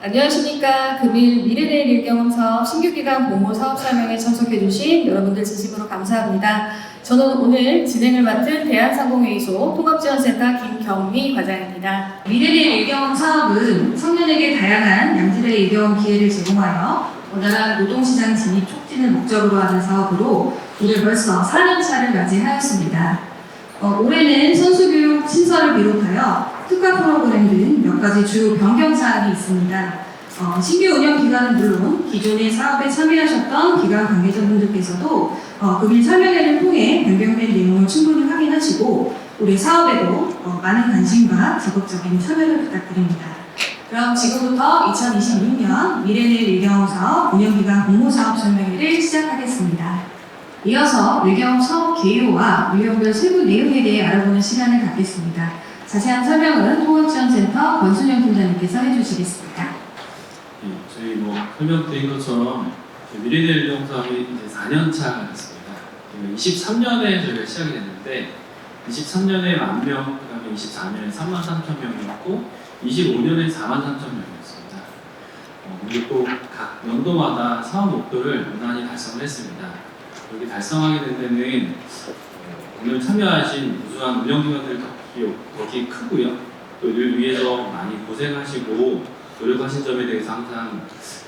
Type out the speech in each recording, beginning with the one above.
안녕하십니까. 금일 미래내일 일경험사업 신규기관 공모 사업 설명에 참석해주신 여러분들 진심으로 감사합니다. 저는 오늘 진행을 맡은 대한상공회의소 통합지원센터 김경미 과장입니다. 미래내일 일경험 사업은 청년에게 다양한 양질의 일경험 기회를 제공하여 원활한 노동시장 진입 촉진을 목적으로 하는 사업으로 이를 벌써 4년차를 맞이하였습니다. 올해는 선수교육 신설을 비롯하여 특화 프로그램 등 몇 가지 주요 변경 사항이 있습니다. 신규 운영 기간은 물론 기존의 사업에 참여하셨던 기관 관계자분들께서도 금일 설명회를 통해 변경된 내용을 충분히 확인하시고 올해 사업에도 많은 관심과 적극적인 참여를 부탁드립니다. 그럼 지금부터 2026년 미래내일 일경험 사업 운영기간 공모사업 설명회를 시작하겠습니다. 이어서 일경험 사업 개요와 유형별 세부 내용에 대해 알아보는 시간을 갖겠습니다. 자세한 설명은 통합지원센터 권순영 팀장님께서 해주시겠습니다. 저희 설명드린 것처럼 미래내일 일경험 사업이 이제 4년차가 됐습니다. 23년에 저희가 시작이 됐는데 23년에 10,000명, 그다음에 24년에 33,000명이었고 25년에 43,000명이었습니다. 그리고 또 각 연도마다 사업 목표를 무난히 달성을 했습니다. 이렇게 달성하게 된 데는 오늘 참여하신 우수한 운영기관들 덕이 크고요. 또 이를 위해서 많이 고생하시고 노력하신 점에 대해서 항상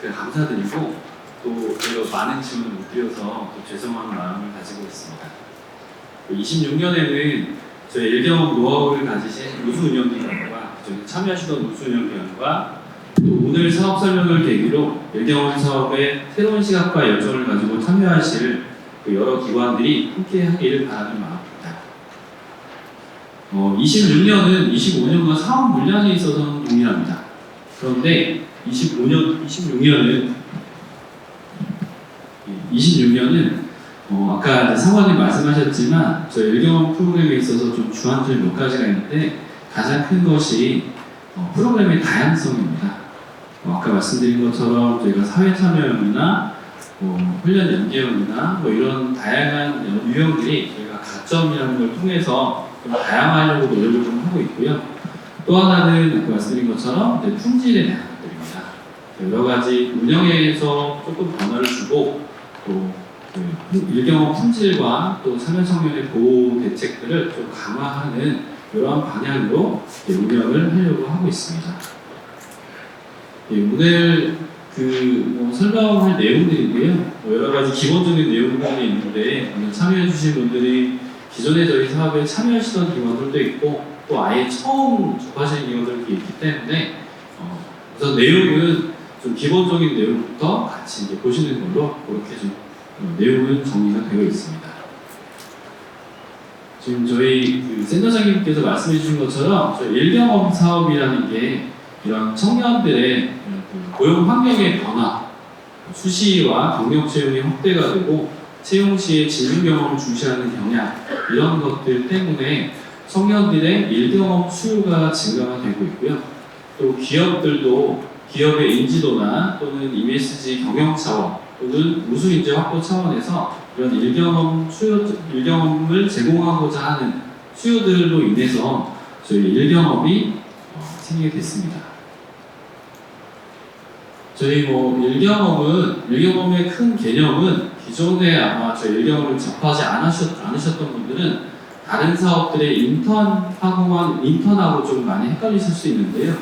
감사드리고 또 저희가 많은 질문을 못 드려서 또 죄송한 마음을 가지고 있습니다. 26년에는 저희 일경험 노하우를 가지신 우수 운영기관과 저희 참여하시던 우수 운영기관과 또 오늘 사업 설명을 계기로 일경험 사업의 새로운 시각과 열정을 가지고 참여하실 여러 기관들이 함께 하기를 바라는 마음입니다. 26년은 25년과 사업 물량에 있어서는 동일합니다. 그런데 26년은 아까 상관님 말씀하셨지만 저희 일경험 프로그램에 있어서 좀 주안점이 몇 가지가 있는데 가장 큰 것이 프로그램의 다양성입니다. 아까 말씀드린 것처럼 저희가 사회참여형이나 훈련 연계형이나 이런 다양한 유형들이 저희가 가점이라는 걸 통해서 좀 다양하려고 노력을 좀 하고 있고요. 또 하나는 아까 말씀드린 것처럼 품질에 대한 것들입니다. 여러 가지 운영에서 조금 변화를 주고 또 일경험 품질과 또 참여 청년의 보호 대책들을 좀 강화하는 이러한 방향으로 운영을 하려고 하고 있습니다. 오늘 설명할 내용들인데요. 여러 가지 기본적인 내용들이 있는데 오늘 참여해주신 분들이 기존에 저희 사업에 참여하시던 기관들도 있고 또 아예 처음 접하시는 기관들도 있기 때문에 우선 내용은 좀 기본적인 내용부터 같이 이제 보시는 걸로 그렇게 좀 내용은 정리가 되어 있습니다. 지금 저희 센터장님께서 말씀해 주신 것처럼 저희 일경험 사업이라는 게 이런 청년들의 고용 환경의 변화, 수시와 경력 채용이 확대가 되고 채용 시에 진료 경험을 중시하는 경향 이런 것들 때문에 청년들의 일경험 수요가 증가가 되고 있고요. 또 기업들도 기업의 인지도나 또는 ESG 경영 차원 또는 우수 인재 확보 차원에서 이런 일경험을 제공하고자 하는 수요들로 인해서 저희 일경험이 생기게 됐습니다. 저희 일경험의 큰 개념은 기존에 아마 저희 일경험을 접하지 않으셨던 분들은 다른 사업들의 인턴하고 좀 많이 헷갈리실 수 있는데요.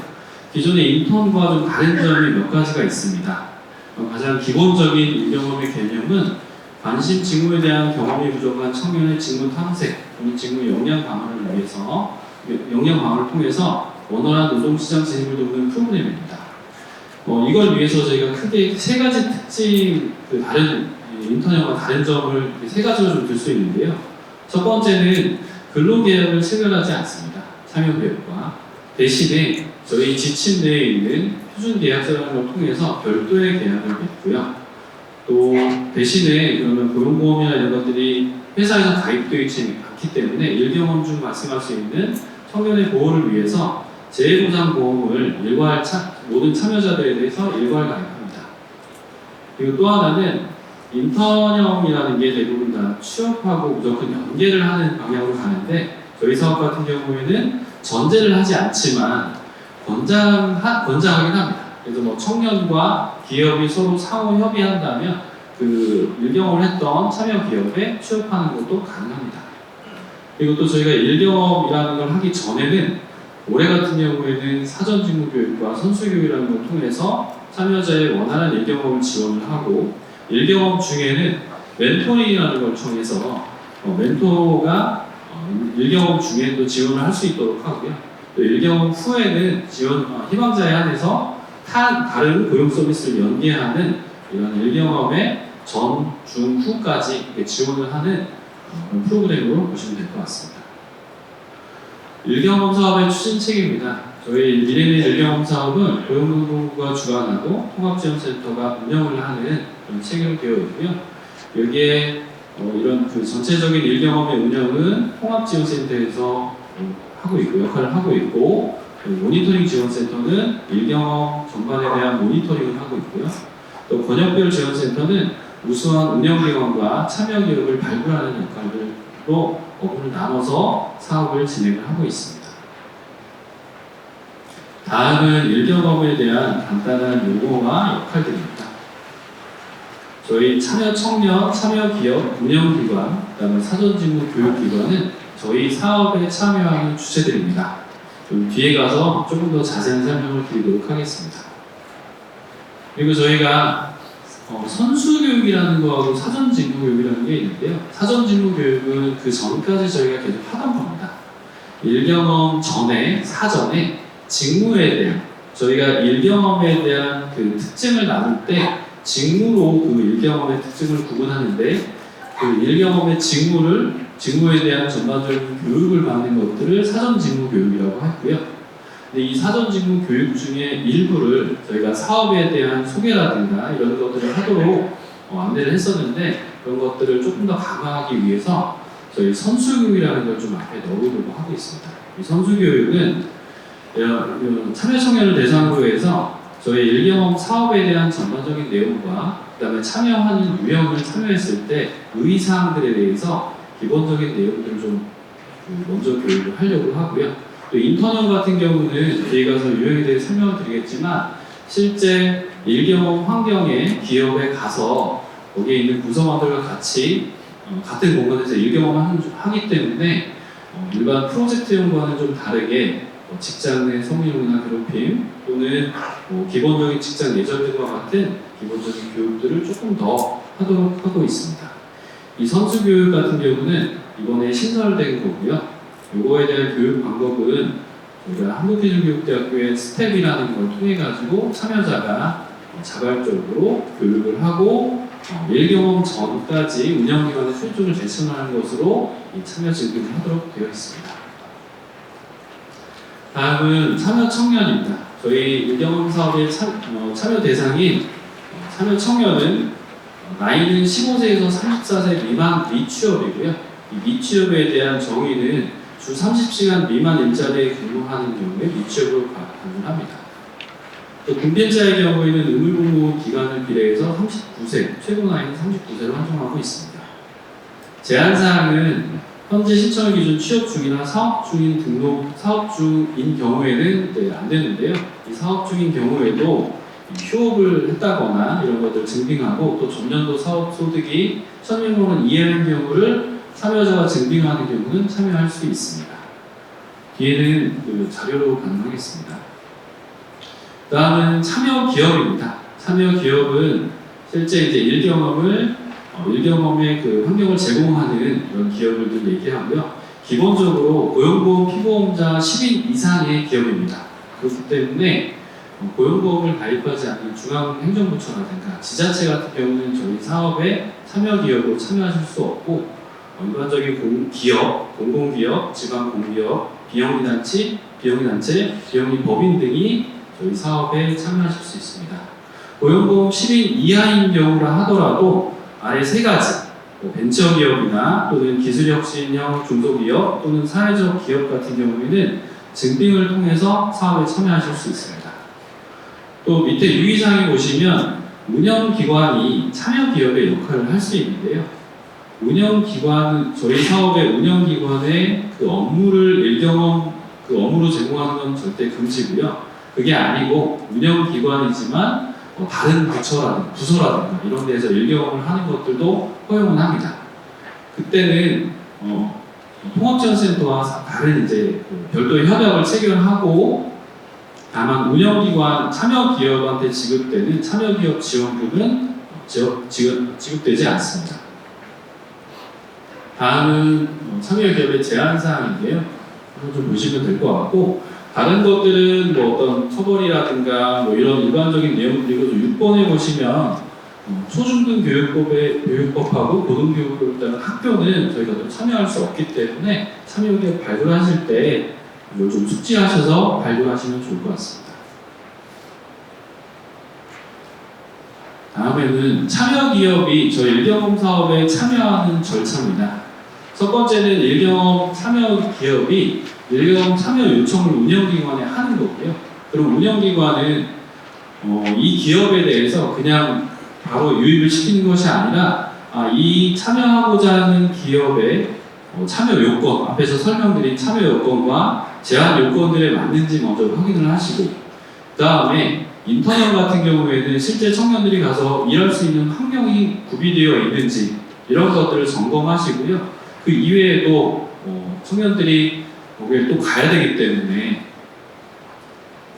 기존의 인턴과 좀 다른 점이 몇 가지가 있습니다. 가장 기본적인 일경험의 개념은 관심 직무에 대한 경험이 부족한 청년의 직무 탐색 또는 직무 역량 강화를 통해서 원활한 노동시장 진입을 돕는 프로그램입니다. 이걸 위해서 저희가 크게 세 가지 특징, 다른 인턴형과 다른 점을 세 가지로 좀 들 수 있는데요. 첫 번째는 근로계약을 체결하지 않습니다. 참여계약과 대신에 저희 지침 내에 있는 표준계약서라는 걸 통해서 별도의 계약을 맺고요. 또 대신에 그러면 고용보험이나 이런 것들이 회사에서 가입되어 있지 않기 때문에 일경험 중 말씀할 수 있는 청년의 보호를 위해서 재해보장보험을 모든 참여자들에 대해서 일괄 가입합니다. 그리고 또 하나는 인턴형이라는 게 대부분 다 취업하고 무조건 연계를 하는 방향으로 가는데 저희 사업 같은 경우에는 전제를 하지 않지만 권장하긴 합니다. 그래서 뭐 청년과 기업이 서로 상호 협의한다면 그 일경험을 했던 참여 기업에 취업하는 것도 가능합니다. 그리고 또 저희가 일경험이라는 걸 하기 전에는 올해 같은 경우에는 사전 직무 교육과 선수 교육이라는 걸 통해서 참여자의 원활한 일경험을 지원을 하고, 일경험 중에는 멘토링이라는 걸 통해서 멘토가 일경험 중에도 지원을 할 수 있도록 하고요. 또 일경험 후에는 희망자에 한해서 다른 고용 서비스를 연계하는 이런 일경험의 전, 중, 후까지 이렇게 지원을 하는 프로그램으로 보시면 될 것 같습니다. 일경험 사업의 추진책입니다. 저희 미래의 일경험 사업은 고용노동부가 주관하고 통합지원센터가 운영을 하는 그런 체계로 되어 있고요. 여기에 이런 그 전체적인 일경험의 운영은 통합지원센터에서 하고 있고 역할을 하고 있고, 모니터링 지원센터는 일경험 전반에 대한 모니터링을 하고 있고요. 또 권역별 지원센터는 우수한 운영기관과 참여기업을 발굴하는 역할로 업무를 나눠서 사업을 진행을 하고 있습니다. 다음은 일경험에 대한 간단한 용어와 역할들입니다. 저희 참여 청년, 참여 기업, 운영기관, 그다음에 사전직무 교육기관은 저희 사업에 참여하는 주체들입니다. 좀 뒤에 가서 조금 더 자세한 설명을 드리도록 하겠습니다. 그리고 저희가 선수교육이라는 거하고 사전직무교육이라는 게 있는데요. 사전직무교육은 그 전까지 저희가 계속 하던 겁니다. 일경험 전에, 사전에 직무에 대한, 저희가 일경험에 대한 그 특징을 나눌 때 직무로 그 일경험의 특징을 구분하는데, 그 일경험의 직무에 대한 전반적인 교육을 받는 것들을 사전직무교육이라고 했고요. 근데 이 사전직무 교육 중에 일부를 저희가 사업에 대한 소개라든가 이런 것들을 하도록 안내를 했었는데, 그런 것들을 조금 더 강화하기 위해서 저희 선수교육이라는 걸 좀 앞에 넣으려고 하고 있습니다. 이 선수교육은 참여 청년을 대상으로 해서 저희 일경험 사업에 대한 전반적인 내용과 그다음에 참여하는 유형을 참여했을 때 의의사항들에 대해서 기본적인 내용들을 좀 먼저 교육을 하려고 하고요. 또 인턴형 같은 경우는 뒤에 가서 유형에 대해 설명을 드리겠지만, 실제 일경험 환경에 기업에 가서 거기에 있는 구성원들과 같이 같은 공간에서 일경험을 하기 때문에 일반 프로젝트형과는 좀 다르게 직장 내 성희롱이나 괴롭힘 또는 기본적인 직장 예절들과 같은 기본적인 교육들을 조금 더 하도록 하고 있습니다. 이 선수교육 같은 경우는 이번에 신설된 거고요. 이거에 대한 교육 방법은 우리가 한국기술교육대학교의 스텝이라는 걸 통해 가지고 참여자가 자발적으로 교육을 하고 일경험 전까지 운영기관의 수준을 제청하는 것으로 이 참여 증빙을 하도록 되어 있습니다. 다음은 참여 청년입니다. 저희 일경험 사업의 참여 대상인 참여 청년은 나이는 15세에서 34세 미만 미취업이고요. 이 미취업에 대한 정의는 주 30시간 미만 일자리에 근무하는 경우에 미취업으로 가능합니다. 또 군필자의 경우에는 의무근무 기간을 비례해서 39세, 최고 나이는 39세로 한정하고 있습니다. 제한사항은 현재 신청 기준 취업 중이나 사업 중인 경우에는 안 되는데요. 이 사업 중인 경우에도 휴업을 했다거나 이런 것들 증빙하고, 또 전년도 사업 소득이 1,000만 원 이하인 경우를 참여자가 증빙하는 경우는 참여할 수 있습니다. 뒤에는 그 자료로 가능하겠습니다. 다음은 참여 기업입니다. 참여 기업은 실제 이제 일경험의 그 환경을 제공하는 이런 기업을 얘기하고요. 기본적으로 고용보험 피보험자 10인 이상의 기업입니다. 그렇기 때문에 고용보험을 가입하지 않는 중앙행정부처라든가 지자체 같은 경우는 저희 사업에 참여 기업으로 참여하실 수 없고, 일반적인 기업, 공공기업, 지방공기업, 비영리단체, 비영리법인 등이 저희 사업에 참여하실 수 있습니다. 고용보험 10인 이하인 경우라 하더라도 아래 세 가지, 벤처기업이나 또는 기술혁신형 중소기업 또는 사회적 기업 같은 경우에는 증빙을 통해서 사업에 참여하실 수 있습니다. 또 밑에 유의사항에 보시면 운영기관이 참여기업의 역할을 할 수 있는데요. 저희 사업의 운영기관의 그 업무를 일경험 그 업무로 제공하는 건 절대 금지고요. 그게 아니고 운영기관이지만 다른 부서라든가 이런 데서 일경험을 하는 것들도 허용을 합니다. 그때는 통합지원센터와 다른 이제 별도의 협약을 체결하고 다만 운영기관 참여기업한테 지급되는 참여기업 지원금은 지급되지 않습니다. 다음은 참여기업의 제한사항인데요. 한번 좀 보시면 될 것 같고 다른 것들은 뭐 어떤 처벌이라든가 뭐 이런 일반적인 내용들이고 6번에 보시면 초중등 교육법하고 고등교육법에 따른 학교는 저희가 좀 참여할 수 없기 때문에 참여기업 발굴하실 때 이걸 좀 숙지하셔서 발굴하시면 좋을 것 같습니다. 다음에는 참여기업이 저희 일경험 사업에 참여하는 절차입니다. 첫 번째는 일경험 참여기업이 일경험 참여 요청을 운영기관에 하는 거고요. 그럼 운영기관은 이 기업에 대해서 그냥 바로 유입을 시키는 것이 아니라 이 참여하고자 하는 기업의 참여 요건, 앞에서 설명드린 참여 요건과 제한 요건들에 맞는지 먼저 확인을 하시고 그 다음에 인턴형 같은 경우에는 실제 청년들이 가서 일할 수 있는 환경이 구비되어 있는지 이런 것들을 점검하시고요. 그 이외에도 청년들이 거기에 또 가야 되기 때문에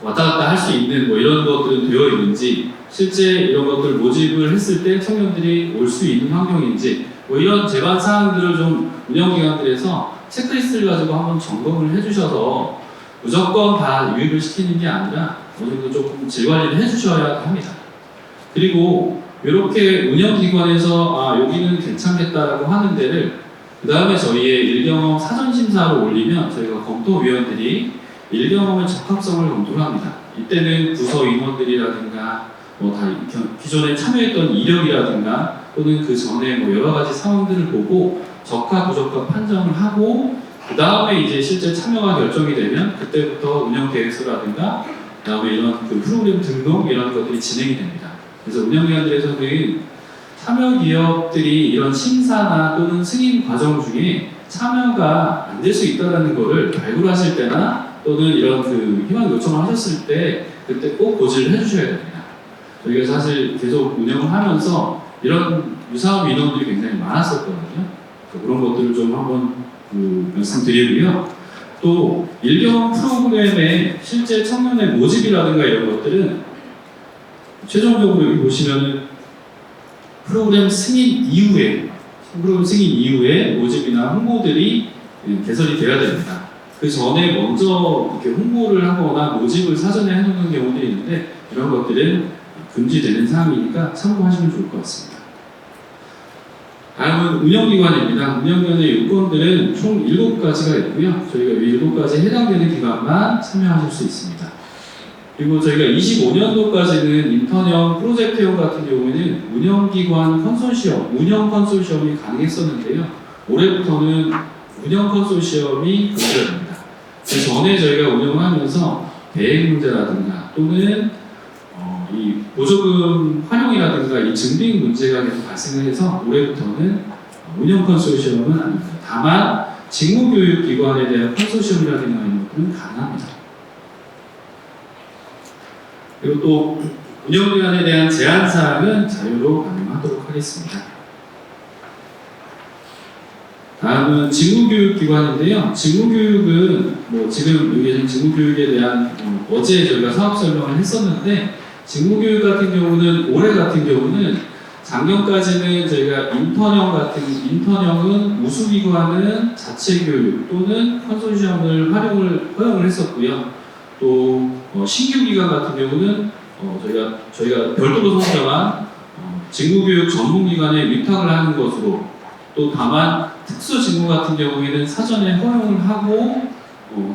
왔다 갔다 할 수 있는 뭐 이런 것들은 되어 있는지 실제 이런 것들 모집을 했을 때 청년들이 올 수 있는 환경인지 뭐 이런 제반 사항들을 좀 운영기관들에서 체크리스트를 가지고 한번 점검을 해주셔서 무조건 다 유입을 시키는 게 아니라 어느 정도 조금 질관리를 해주셔야 합니다. 그리고 이렇게 운영기관에서 여기는 괜찮겠다라고 하는 데를 그 다음에 저희의 일경험 사전심사로 올리면 저희가 검토위원들이 일경험의 적합성을 검토를 합니다. 이때는 부서 인원들이라든가 뭐 다 기존에 참여했던 이력이라든가 또는 그 전에 뭐 여러 가지 상황들을 보고 적합 부적합 판정을 하고 그 다음에 이제 실제 참여가 결정이 되면 그때부터 운영 계획서라든가 그 다음에 이런 그 프로그램 등록 이런 것들이 진행이 됩니다. 그래서 운영기관들에서는 참여 기업들이 이런 심사나 또는 승인 과정 중에 참여가 안 될 수 있다는 것을 발굴하실 때나 또는 이런 그 희망 요청을 하셨을 때 그때 꼭 고지를 해주셔야 됩니다. 저희가 사실 계속 운영을 하면서 이런 유사업 인원들이 굉장히 많았었거든요. 그런 것들을 좀 한번 말씀드리고요. 또 일경 프로그램의 실제 청년의 모집이라든가 이런 것들은 최종적으로 여기 보시면은 프로그램 승인 이후에 모집이나 홍보들이 개설이 되어야 됩니다. 그 전에 먼저 이렇게 홍보를 하거나 모집을 사전에 해놓는 경우들이 있는데 이런 것들은 금지되는 사항이니까 참고하시면 좋을 것 같습니다. 다음은 운영기관입니다. 운영기관의 요건들은 총 7가지가 있고요. 저희가 이 7가지에 해당되는 기관만 참여하실 수 있습니다. 그리고 저희가 25년도까지는 인턴형, 프로젝트형 같은 경우에는 운영 컨소시엄이 가능했었는데요. 올해부터는 운영 컨소시엄이 금지됩니다. 그 전에 저희가 운영하면서 대행 문제라든가 또는 이 보조금 활용이라든가 이 증빙 문제가 계속 발생을 해서 올해부터는 운영 컨소시엄은 아닙니다. 다만 직무교육기관에 대한 컨소시엄이라든가 이런 것들은 가능합니다. 그리고 또 운영기관에 대한 제한사항은 자유로 반영하도록 하겠습니다. 다음은 직무교육기관인데요. 직무교육은 뭐 지금 여기 직무교육에 대한 어제 저희가 사업 설명을 했었는데 직무교육 같은 경우는 올해 같은 경우는 작년까지는 저희가 인턴형은 우수기관은 자체교육 또는 컨소시엄을 허용을 했었고요. 또 신규기관 같은 경우는 저희가 별도로 선정한 직무교육 전문기관에 위탁을 하는 것으로 또 다만 특수직무 같은 경우에는 사전에 허용을 하고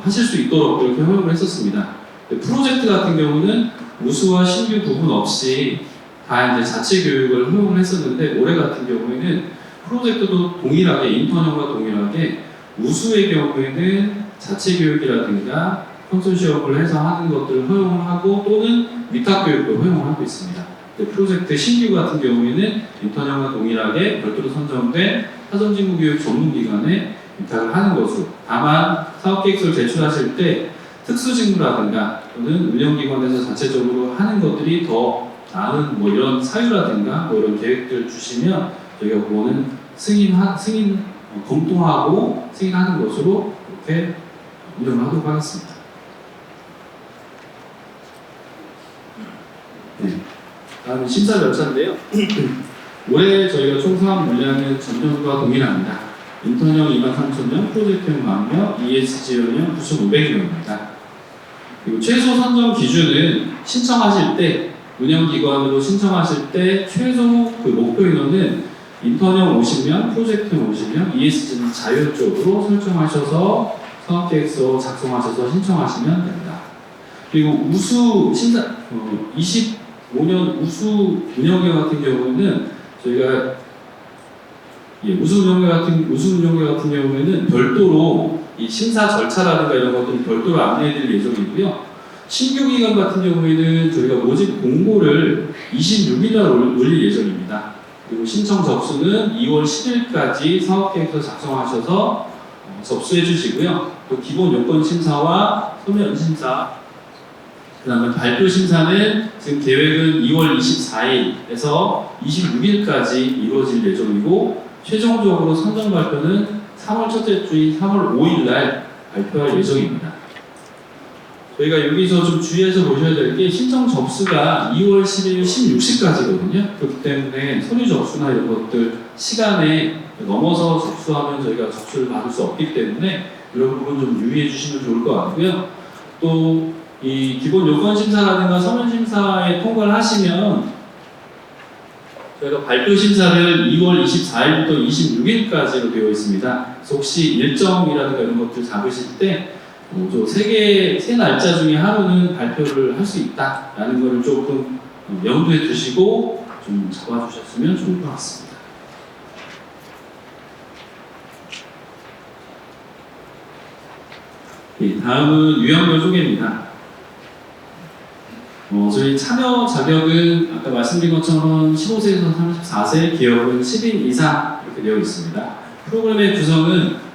하실 수 있도록 그렇게 허용을 했었습니다. 프로젝트 같은 경우는 우수와 신규 구분 없이 다 이제 자체 교육을 허용을 했었는데 올해 같은 경우에는 프로젝트도 동일하게 인턴형과 동일하게 우수의 경우에는 자체 교육이라든가 컨소시엄을 해서 하는 것들을 허용을 하고 또는 위탁 교육도 허용을 하고 있습니다. 프로젝트 신규 같은 경우에는 인턴형과 동일하게 별도로 선정된 사전직무교육 전문기관에 위탁을 하는 것으로 다만 사업계획서를 제출하실 때 특수직무라든가 또는 운영기관에서 자체적으로 하는 것들이 더 나은 뭐 이런 사유라든가 뭐 이런 계획들을 주시면 저희가 그거는 검토하고 승인하는 것으로 이렇게 운영을 하도록 하겠습니다. 네. 다음은 심사 절차인데요. 올해 저희가 총 사업 물량은 전년과 동일합니다. 인턴형 23,000명, 프로젝트형 10,000명, ESG형은 9,500명입니다. 그리고 최소 선정 기준은 신청하실 때, 운영기관으로 신청하실 때 최소 그 목표 인원은 인턴형 50명, 프로젝트형 50명, ESG는 자율적으로 설정하셔서 사업계획서 작성하셔서 신청하시면 됩니다. 그리고 우수 심사, 25년 우수 운영계 같은 경우는 저희가 우수 운영계 같은 경우에는 별도로 이 심사 절차라든가 이런 것들을 별도로 안내해드릴 예정이고요. 신규 기관 같은 경우에는 저희가 모집 공고를 26일날 올릴 예정입니다. 그리고 신청 접수는 2월 10일까지 사업계획서 작성하셔서 접수해 주시고요. 또 기본 요건 심사와 서면 심사, 그 다음에 발표 심사는 지금 계획은 2월 24일에서 26일까지 이루어질 예정이고, 최종적으로 선정 발표는 3월 첫째 주인 3월 5일날 발표할 예정입니다. 저희가 여기서 좀 주의해서 보셔야 될 게 신청 접수가 2월 10일 16시까지거든요. 그렇기 때문에 서류 접수나 이런 것들 시간에 넘어서 접수하면 저희가 접수를 받을 수 없기 때문에 이런 부분 좀 유의해 주시면 좋을 것 같고요. 또 이 기본 요건 심사라든가 서면 심사에 통과를 하시면 저희가 발표 심사를 2월 24일부터 26일까지로 되어 있습니다. 그래서 혹시 일정이라든가 이런 것들 잡으실 때 세 날짜 중에 하루는 발표를 할 수 있다라는 것을 조금 염두에 두시고 좀 잡아주셨으면 좋을 것 같습니다. 네, 다음은 유형별 소개입니다. 저희 참여 자격은 아까 말씀드린 것처럼 15세에서 34세, 기업은 10인 이상 이렇게 되어 있습니다. 프로그램의 구성은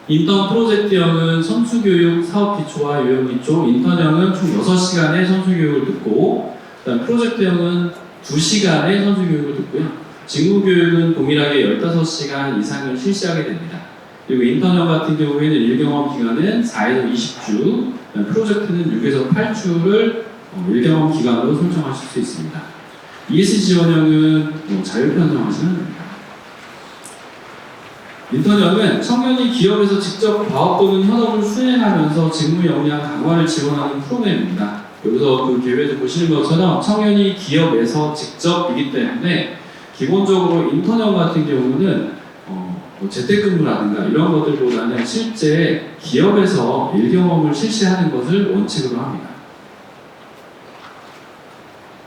인턴 프로젝트형은 선수교육, 사업기초와 요령기초, 인턴형은 총 6시간의 선수교육을 듣고, 그다음 프로젝트형은 2시간의 선수교육을 듣고요. 직무교육은 동일하게 15시간 이상을 실시하게 됩니다. 그리고 인턴형 같은 경우에는 일경험 기간은 4에서 20주, 프로젝트는 6에서 8주를 일경험 기간으로 설정하실 수 있습니다. ESG 지원형은 자율 편성하시면 됩니다. 인턴형은 청년이 기업에서 직접 과업 또는 현업을 수행하면서 직무 역량 강화를 지원하는 프로그램입니다. 여기서 그 계획에서 보시는 것처럼 청년이 기업에서 직접이기 때문에 기본적으로 인턴형 같은 경우는 재택근무라든가 이런 것들보다는 실제 기업에서 일경험을 실시하는 것을 원칙으로 합니다.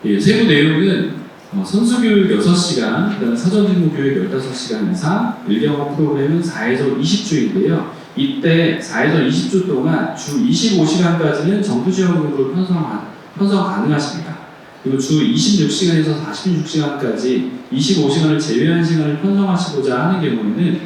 세부 내용은 선수교육 6시간, 그다음 사전직무 교육 15시간 이상, 일경험 프로그램은 4에서 20주인데요. 이때 4에서 20주 동안 주 25시간까지는 정부지원금으로 편성 가능하십니다. 그리고 주 26시간에서 46시간까지 25시간을 제외한 시간을 편성하시고자 하는 경우에는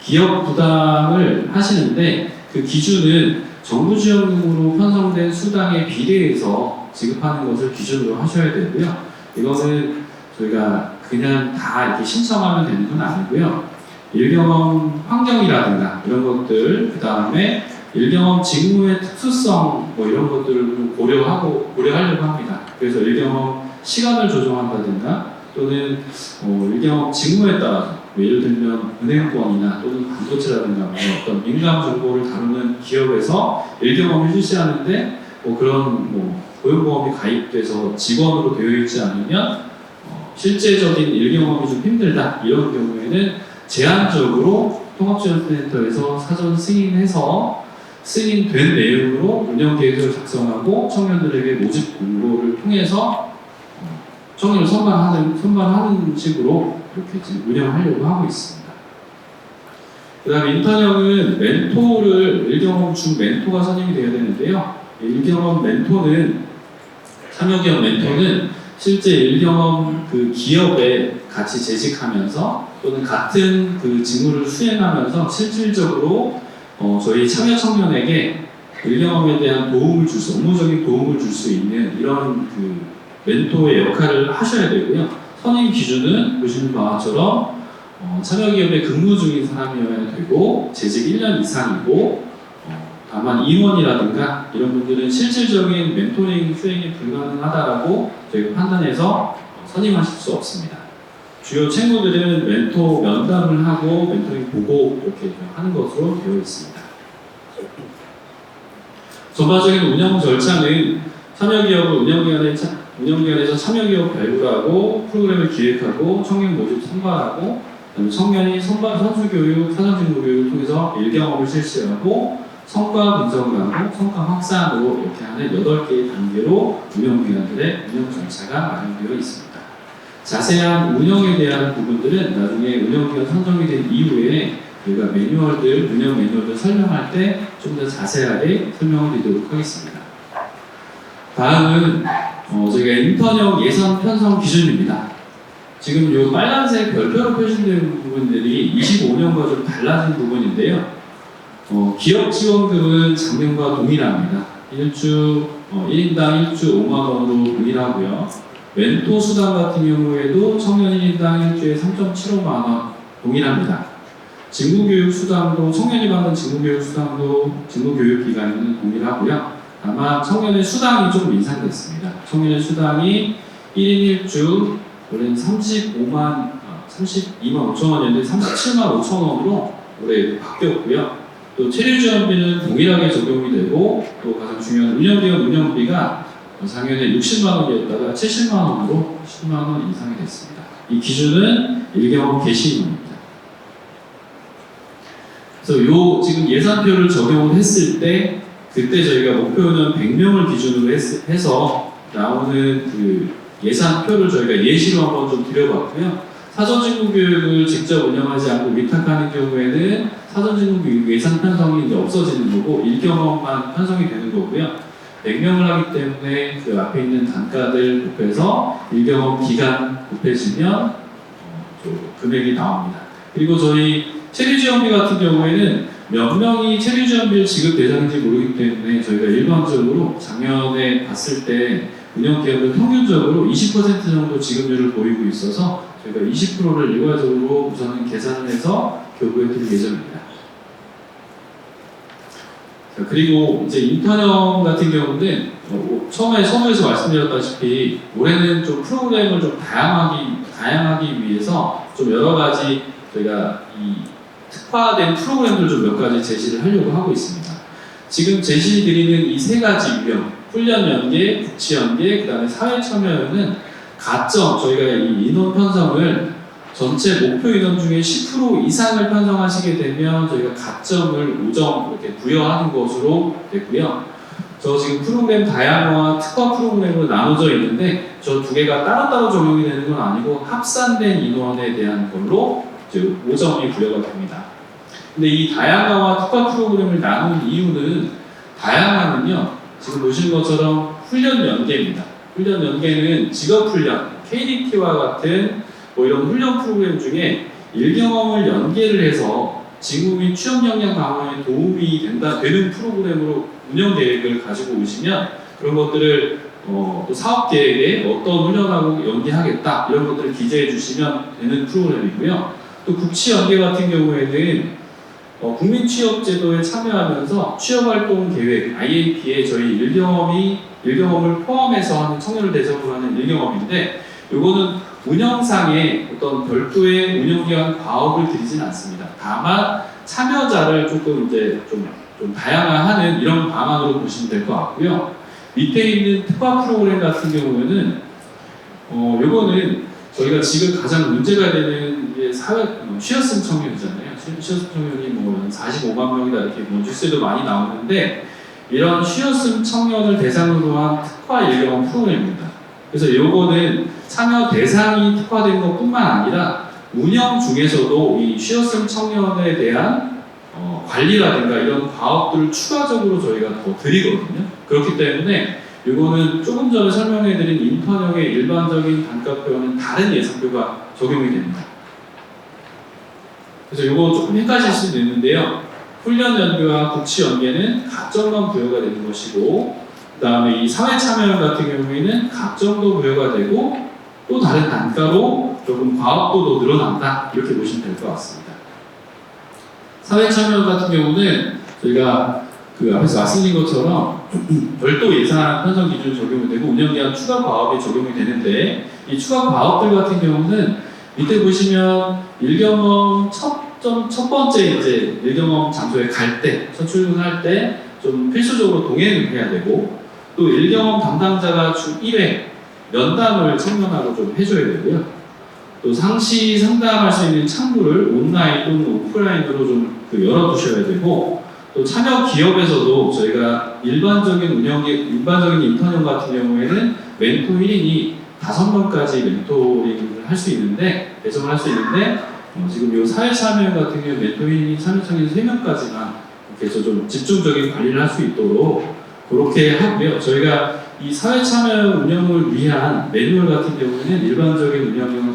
기업 부담을 하시는데 그 기준은 정부지원금으로 편성된 수당에 비례해서 지급하는 것을 기준으로 하셔야 되고요. 이것은 저희가 그냥 다 이렇게 신청하면 되는 건 아니고요. 일경험 환경이라든가 이런 것들, 그 다음에 일경험 직무의 특수성 뭐 이런 것들을 좀 고려하려고 합니다. 그래서 일경험 시간을 조정한다든가 또는 일경험 직무에 따라서 예를 들면 은행권이나 또는 반도체라든가 어떤 민감 정보를 다루는 기업에서 일경험을 실시하는데 그런 고용보험이 가입돼서 직원으로 되어 있지 않으면 실제적인 일경험이 좀 힘들다 이런 경우에는 제한적으로 통합지원센터에서 사전 승인해서 승인된 내용으로 운영계획을 작성하고 청년들에게 모집 공고를 통해서 청년을 선발하는 식으로 이렇게 지금 운영하려고 하고 있습니다. 그 다음에 인턴형은 일경험 주 멘토가 선임이 되어야 되는데요. 일경험 멘토는 참여기업 멘토는 실제 일경험 그 기업에 같이 재직하면서 또는 같은 그 직무를 수행하면서 실질적으로 저희 참여 청년에게 일경험에 대한 업무적인 도움을 줄 수 있는 이런 그 멘토의 역할을 하셔야 되고요. 선임 기준은 보시는 바처럼 참여기업에 근무 중인 사람이어야 되고 재직 1년 이상이고 다만 임원이라든가 이런 분들은 실질적인 멘토링 수행이 불가능하다라고 저희가 판단해서 선임하실 수 없습니다. 주요 책무들은 멘토 면담을 하고 멘토링 보고 이렇게 하는 것으로 되어 있습니다. 전반적인 운영 절차는 참여기업을 운영기관에서 참여기업 발굴하고 프로그램을 기획하고 청년 모집 선발하고 청년이 선수교육, 사전직무교육을 통해서 일경험을 실시하고 성과 분석을 하고 성과 확산으로 이렇게 하는 8개의 단계로 운영기관들의 운영 절차가 마련되어 있습니다. 자세한 운영에 대한 부분들은 나중에 운영기관 선정이 된 이후에 저희가 운영 매뉴얼들 설명할 때 좀 더 자세하게 설명을 드리도록 하겠습니다. 다음은 저희가 인턴형 예산 편성 기준입니다. 지금 이 빨간색 별표로 표시된 부분들이 25년과 좀 달라진 부분인데요. 기업 지원금은 작년과 동일합니다. 1인당 1주 5만 원으로 동일하고요. 멘토 수당 같은 경우에도 청년 1인당 일주에 3.75만 원 동일합니다. 직무교육 수당도 청년이 받는 직무교육 수당도 직무교육 기간에는 동일하고요. 다만 청년의 수당이 좀 인상됐습니다. 청년의 수당이 1인 1주 올해는 32만 5천 원이었는데 37만 5천 원으로 올해 바뀌었고요. 또 체류지원비는 동일하게 적용이 되고 또 가장 중요한 운영기관 운영비가 작년에 60만 원이었다가 70만 원으로 10만 원 인상이 됐습니다. 이 기준은 일경험 개시입니다. 그래서 지금 예산표를 적용을 했을 때 그때 저희가 목표는 100명을 기준으로 해서 나오는 그 예산표를 저희가 예시로 한번 좀 드려봤고요. 사전직무교육을 직접 운영하지 않고 위탁하는 경우에는 사전직무교육 예산 편성이 이제 없어지는 거고 일경험만 편성이 되는 거고요. 100명을 하기 때문에 그 앞에 있는 단가들 곱해서 일경험 기간 곱해지면 금액이 나옵니다. 그리고 저희 체류지원비 같은 경우에는 몇 명이 체류지원비를 지급 대상인지 모르기 때문에 저희가 일반적으로 작년에 봤을 때 운영기업은 평균적으로 20% 정도 지급률을 보이고 있어서 저희가 20%를 일괄적으로 우선은 계산을 해서 교부해 드릴 예정입니다. 자, 그리고 이제 인턴형 같은 경우는 처음에 서두에서 말씀드렸다시피 올해는 좀 프로그램을 좀 다양하기 위해서 좀 여러 가지 저희가 이 특화된 프로그램들 좀 몇 가지 제시를 하려고 하고 있습니다. 지금 제시드리는 이 3가지 유형, 훈련 연계, 국치 연계, 그 다음에 사회 참여는 가점, 저희가 이 인원 편성을 전체 목표 인원 중에 10% 이상을 편성하시게 되면 저희가 가점을 5점 이렇게 부여하는 것으로 됐고요. 저 지금 프로그램 다양화와 특화 프로그램으로 나눠져 있는데 저 2개가 따로따로 적용이 되는 건 아니고 합산된 인원에 대한 걸로 이제 5점이 부여가 됩니다. 근데 이 다양화와 특화 프로그램을 나눈 이유는 다양화는요 지금 보시는 것처럼 훈련 연계입니다. 훈련 연계는 직업훈련, KDT와 같은 이런 훈련 프로그램 중에 일경험을 연계를 해서 직무 및 취업 역량 강화에 도움이 되는 프로그램으로 운영 계획을 가지고 오시면 그런 것들을 또 사업 계획에 어떤 훈련하고 연계하겠다 이런 것들을 기재해 주시면 되는 프로그램이고요. 또 국치 연계 같은 경우에는 국민취업제도에 참여하면서 취업활동 계획 IAP에 저희 일경험을 포함해서 하는 청년을 대상으로 하는 일경험인데 이거는 운영상에 어떤 별도의 운영기관 과업을 드리진 않습니다. 다만 참여자를 조금 이제 좀 다양화하는 이런 방안으로 보시면 될 것 같고요. 밑에 있는 특화 프로그램 같은 경우에는 요거는 저희가 지금 가장 문제가 되는 게 취업생 청년이잖아요. 취업생 청년이 뭐 45만 명이다 이렇게 뉴스에도 많이 나오는데 이런 취업생 청년을 대상으로 한 특화 일경험 프로그램입니다. 그래서 요거는 참여 대상이 특화된 것뿐만 아니라 운영 중에서도 이 취업생 청년에 대한 관리라든가 이런 과업들을 추가적으로 저희가 더 드리거든요. 그렇기 때문에 이거는 조금 전에 설명해드린 인턴형의 일반적인 단가표와는 다른 예산표가 적용이 됩니다. 그래서 이거 조금 헷갈릴 수도 있는데요. 훈련 연계와 국시 연계는 각정만 부여가 되는 것이고, 그 다음에 이 사회 참여형 같은 경우에는 각정도 부여가 되고 또 다른 단가로 조금 과업도도 늘어난다, 이렇게 보시면 될 것 같습니다. 사회 참여형 같은 경우는 저희가 그 앞에서 말씀드린 것처럼 별도 예산 편성 기준 적용이 되고 운영기한 추가 과업이 적용이 되는데, 이 추가 과업들 같은 경우는 밑에 보시면 일경험 첫 번째 이제 일경험 장소에 갈 때, 첫 출근할 때 좀 필수적으로 동행을 해야 되고, 또 일경험 담당자가 주 1회 면담을 청년하고 좀 해줘야 되고요. 또 상시 상담할 수 있는 창구를 온라인 또는 오프라인으로 좀 열어두셔야 되고, 또 참여 기업에서도 저희가 일반적인 인턴형 같은 경우에는 멘토 1인이 5명까지 멘토링을 할 수 있는데, 배정을 할 수 있는데, 지금 이 사회 참여형 같은 경우 멘토 1인이 참여청에서 3명까지만 이렇게 해서 좀 집중적인 관리를 할 수 있도록 그렇게 하고요. 저희가 이 사회 참여 운영을 위한 매뉴얼 같은 경우에는 일반적인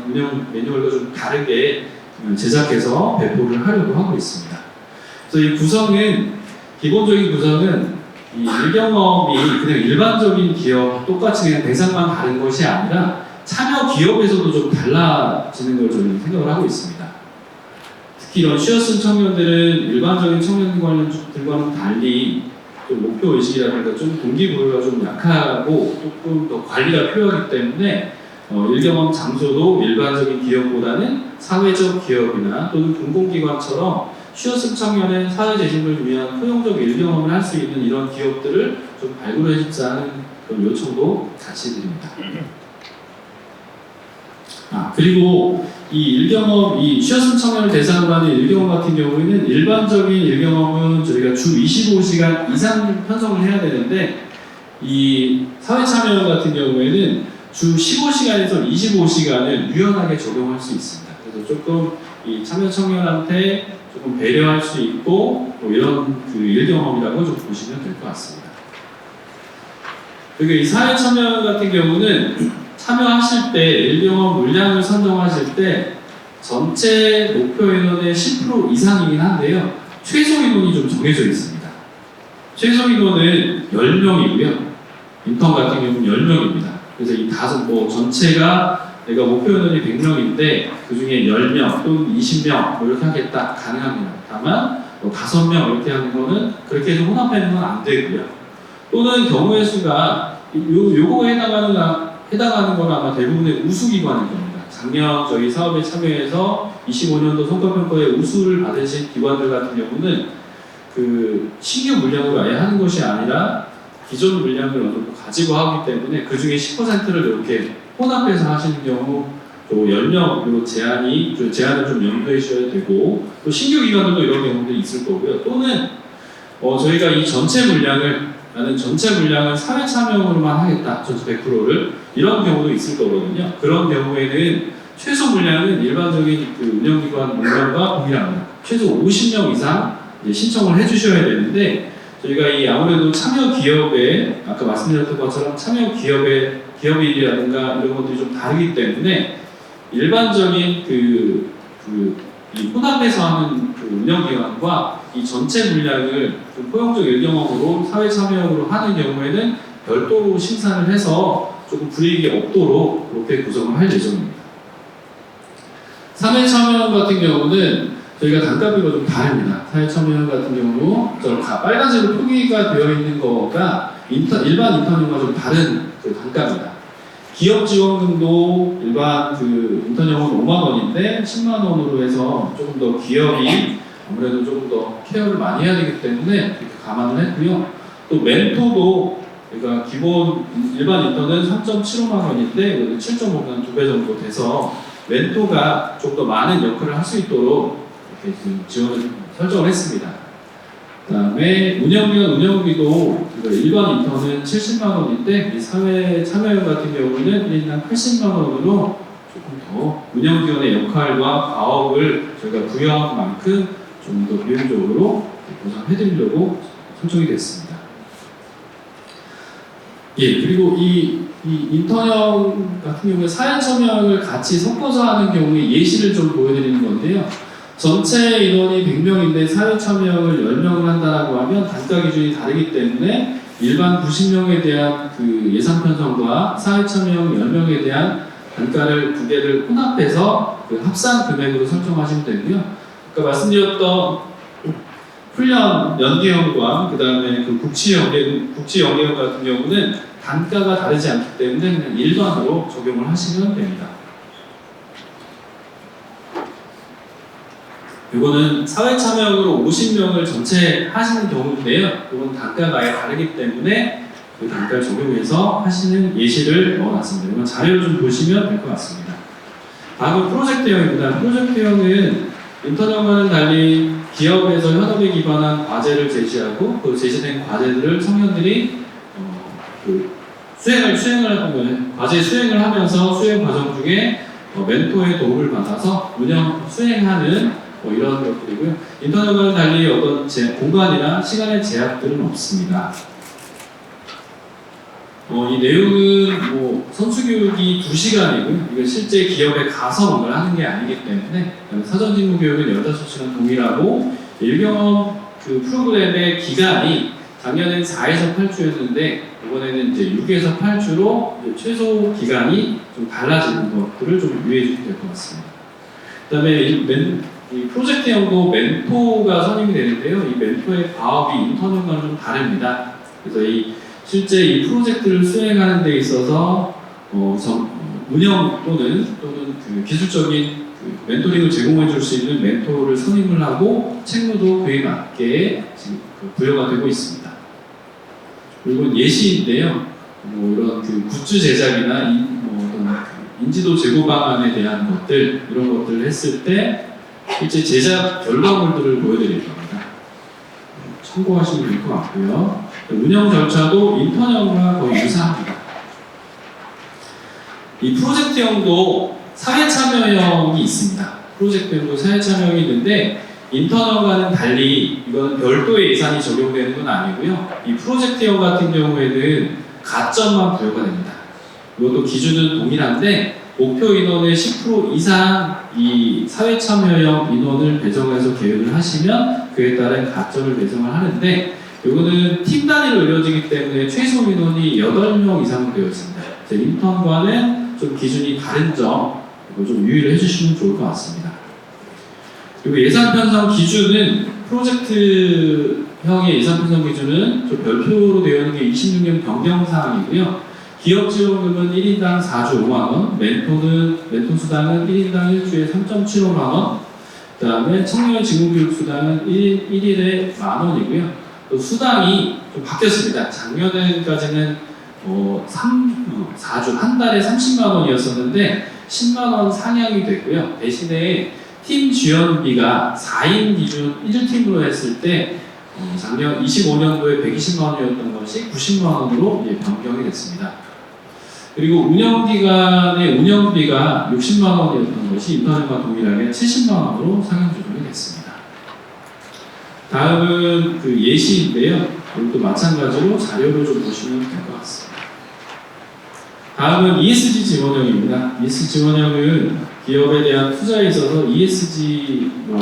운영 매뉴얼과 좀 다르게 제작해서 배포를 하려고 하고 있습니다. 그래서 이 구성은, 기본적인 구성은 이 일경험이 그냥 일반적인 기업 똑같이 그냥 대상만 다른 것이 아니라 참여 기업에서도 좀 달라지는 걸 저는 생각을 하고 있습니다. 특히 이런 쉬어쓴 청년들은 일반적인 청년들과는 달리 좀 목표 의식이라든가 좀 동기부여가 좀 약하고 조금 더 관리가 필요하기 때문에 일경험 장소도 일반적인 기업보다는 사회적 기업이나 또는 공공기관처럼 쉬어쓴 청년의 사회 재심을 위한 포용적 일경험을 할 수 있는 이런 기업들을 좀 발굴해 주자는 그런 요청도 같이 드립니다. 그리고 이 일경험, 이 쉬어쓴 청년을 대상으로 하는 일경험 같은 경우에는 일반적인 일경험은 저희가 주 25시간 이상 편성을 해야 되는데, 이 사회참여형 같은 경우에는 주 15시간에서 25시간을 유연하게 적용할 수 있습니다. 그래서 조금 이 참여 청년한테 조금 배려할 수 있고, 뭐 이런 그 일경험이라고 좀 보시면 될 것 같습니다. 그리고 이 사회참여형 같은 경우는 참여하실 때 일경험 물량을 선정하실 때 전체 목표 인원의 10% 이상이긴 한데요, 최소 인원이 좀 정해져 있습니다. 최소 인원은 10명이고요. 인턴 같은 경우는 10명입니다. 그래서 이 전체가 내가 목표 인원이 100명인데 그 중에 10명 또는 20명 뭐 이렇게 하겠다, 가능합니다. 다만 5명 이렇게 하는 거는, 그렇게 해서 혼합하는 건 안 되고요. 또는 경우의 수가 요거에 해당하는 건 아마 대부분의 우수기관일 겁니다. 작년 저희 사업에 참여해서 25년도 성과평가에 우수를 받으신 기관들 같은 경우는 그 신규 물량으로 아예 하는 것이 아니라 기존 물량을 어느 정도 가지고 하기 때문에 그 중에 10%를 이렇게 혼합해서 하시는 경우, 또 10명으로 제한을 좀 염두에 주셔야 되고, 또 신규 기관들도 이런 경우들이 있을 거고요. 또는 저희가 이 전체 물량을 사회 참여형으로만 하겠다, 전체 100%를, 이런 경우도 있을 거거든요. 그런 경우에는 최소 물량은 일반적인 그 운영기관 물량과 동일합니다. 최소 50명 이상 신청을 해주셔야 되는데, 저희가 이 아무래도 참여 기업에, 아까 말씀드렸던 것처럼 참여 기업인이라든가 이런 것들이 좀 다르기 때문에 일반적인 이 혼합해서 하는 그 운영기관과 이 전체 물량을 좀 포용적 일경험으로 사회 참여형으로 하는 경우에는 별도로 심사를 해서 조금 불이익이 없도록 그렇게 구성을 할 예정입니다. 사회 참여형 같은 경우는 저희가 단가비가 좀 다릅니다. 사회 참여형 같은 경우 빨간색으로 표기가 되어 있는 거가 일반 인턴형과 좀 다른 그 단가입니다. 기업 지원금도 일반 그 인턴형은 5만 원인데 10만 원으로 해서 조금 더 기업이 아무래도 조금 더 케어를 많이 해야 되기 때문에 이렇게 감안을 했고요. 또 멘토도 그러니까 기본 일반 인턴은 3.75만 원인데 7.5만 2배 정도 돼서 멘토가 좀 더 많은 역할을 할 수 있도록 이렇게 지원을 설정을 했습니다. 그다음에 운영비도 일반 인턴은 70만 원인데 이 사회 참여형 같은 경우는 1인당 80만 원으로 조금 더 운영기관의 역할과 과업을 저희가 부여한 만큼 좀 더 비용적으로 보상해드리려고 설정이 됐습니다. 예, 그리고 이 인턴형 같은 경우에 사회 참여형을 같이 섞어서 하는 경우에 예시를 좀 보여드리는 건데요. 전체 인원이 100명인데 사회 참여형을 10명을 한다라고 하면 단가 기준이 다르기 때문에 일반 90명에 대한 그 예산 편성과 사회 참여형 10명에 대한 단가를 두 개를 혼합해서 그 합산 금액으로 설정하시면 되고요. 아까 말씀드렸던 훈련 연계형과 그 다음에 그 국지 연계형 같은 경우는 단가가 다르지 않기 때문에 그냥 일반으로 적용을 하시면 됩니다. 이거는 사회 참여형으로 50명을 전체 하시는 경우인데요. 이건 단가가 아예 다르기 때문에 그 단가를 적용해서 하시는 예시를 넣어놨습니다. 이건 자료를 좀 보시면 될 것 같습니다. 다음은 프로젝트형입니다. 프로젝트형은 인턴형과는 달리 기업에서 현업에 기반한 과제를 제시하고 그 제시된 과제들을 청년들이 과제 수행을 하면서 수행 과정 중에 멘토의 도움을 받아서 수행하는 이런 것들이고요. 인턴형과는 달리 어떤 공간이나 시간의 제약들은 없습니다. 이 내용은 선수교육이 2시간이고요. 이거 실제 기업에 가서 뭔가를 하는 게 아니기 때문에 사전직무 교육은 15시간 동일하고 일경험 그 프로그램의 기간이 작년엔 4에서 8주였는데 이번에는 이제 6에서 8주로 최소 기간이 좀 달라지는 것들을 좀 유의해 주시면 될 것 같습니다. 그 다음에 이 프로젝트형도 멘토가 선임이 되는데요. 이 멘토의 과업이 인턴형과는 좀 다릅니다. 그래서 실제 이 프로젝트를 수행하는 데 있어서 운영 또는 그 기술적인 그 멘토링을 제공해 줄 수 있는 멘토를 선임을 하고 책무도 그에 맞게 지금 부여가 되고 있습니다. 그리고 예시인데요. 이런 그 굿즈 제작이나 어떤 그 인지도 제고 방안에 대한 것들 이런 것들을 했을 때 실제 제작 결과물들을 보여드릴 겁니다. 참고하시면 될 것 같고요. 운영 절차도 인턴형과 거의 유사합니다. 이 프로젝트형도 사회 참여형이 있습니다. 프로젝트형도 사회 참여형이 있는데 인턴형과는 달리 이거는 별도의 예산이 적용되는 건 아니고요. 이 프로젝트형 같은 경우에는 가점만 부여가 됩니다. 이것도 기준은 동일한데 목표 인원의 10% 이상 이 사회 참여형 인원을 배정해서 계획을 하시면 그에 따른 가점을 배정을 하는데 이거는 팀 단위로 이루어지기 때문에 최소 인원이 8명 이상 되어 있습니다. 인턴과는 좀 기준이 다른 점 이거 좀 유의를 해주시면 좋을 것 같습니다. 그리고 예산 편성 기준은 프로젝트형의 예산 편성 기준은 좀 별표로 되어 있는 게 26년 변경 사항이고요. 기업 지원금은 1인당 4주 5만원, 멘토 수당은 1인당 일주에 3.75만원, 그 다음에 청년 직무교육 수당은 1일에 만원이고요. 또 수당이 좀 바뀌었습니다. 작년까지는 4주, 한 달에 30만원이었었는데 10만원 상향이 됐고요. 대신에 팀 지원비가 4인 기준 1팀으로 했을 때 작년 25년도에 120만원이었던 것이 90만원으로 변경이 됐습니다. 그리고 운영기간의 운영비가 60만원이었던 것이 인턴과 동일하게 70만원으로 상향 조정이 됐습니다. 다음은 그 예시인데요. 이것도 마찬가지로 자료를 좀 보시면 될 것 같습니다. 다음은 ESG 지원형입니다. ESG 지원형은 기업에 대한 투자에 있어서 ESG를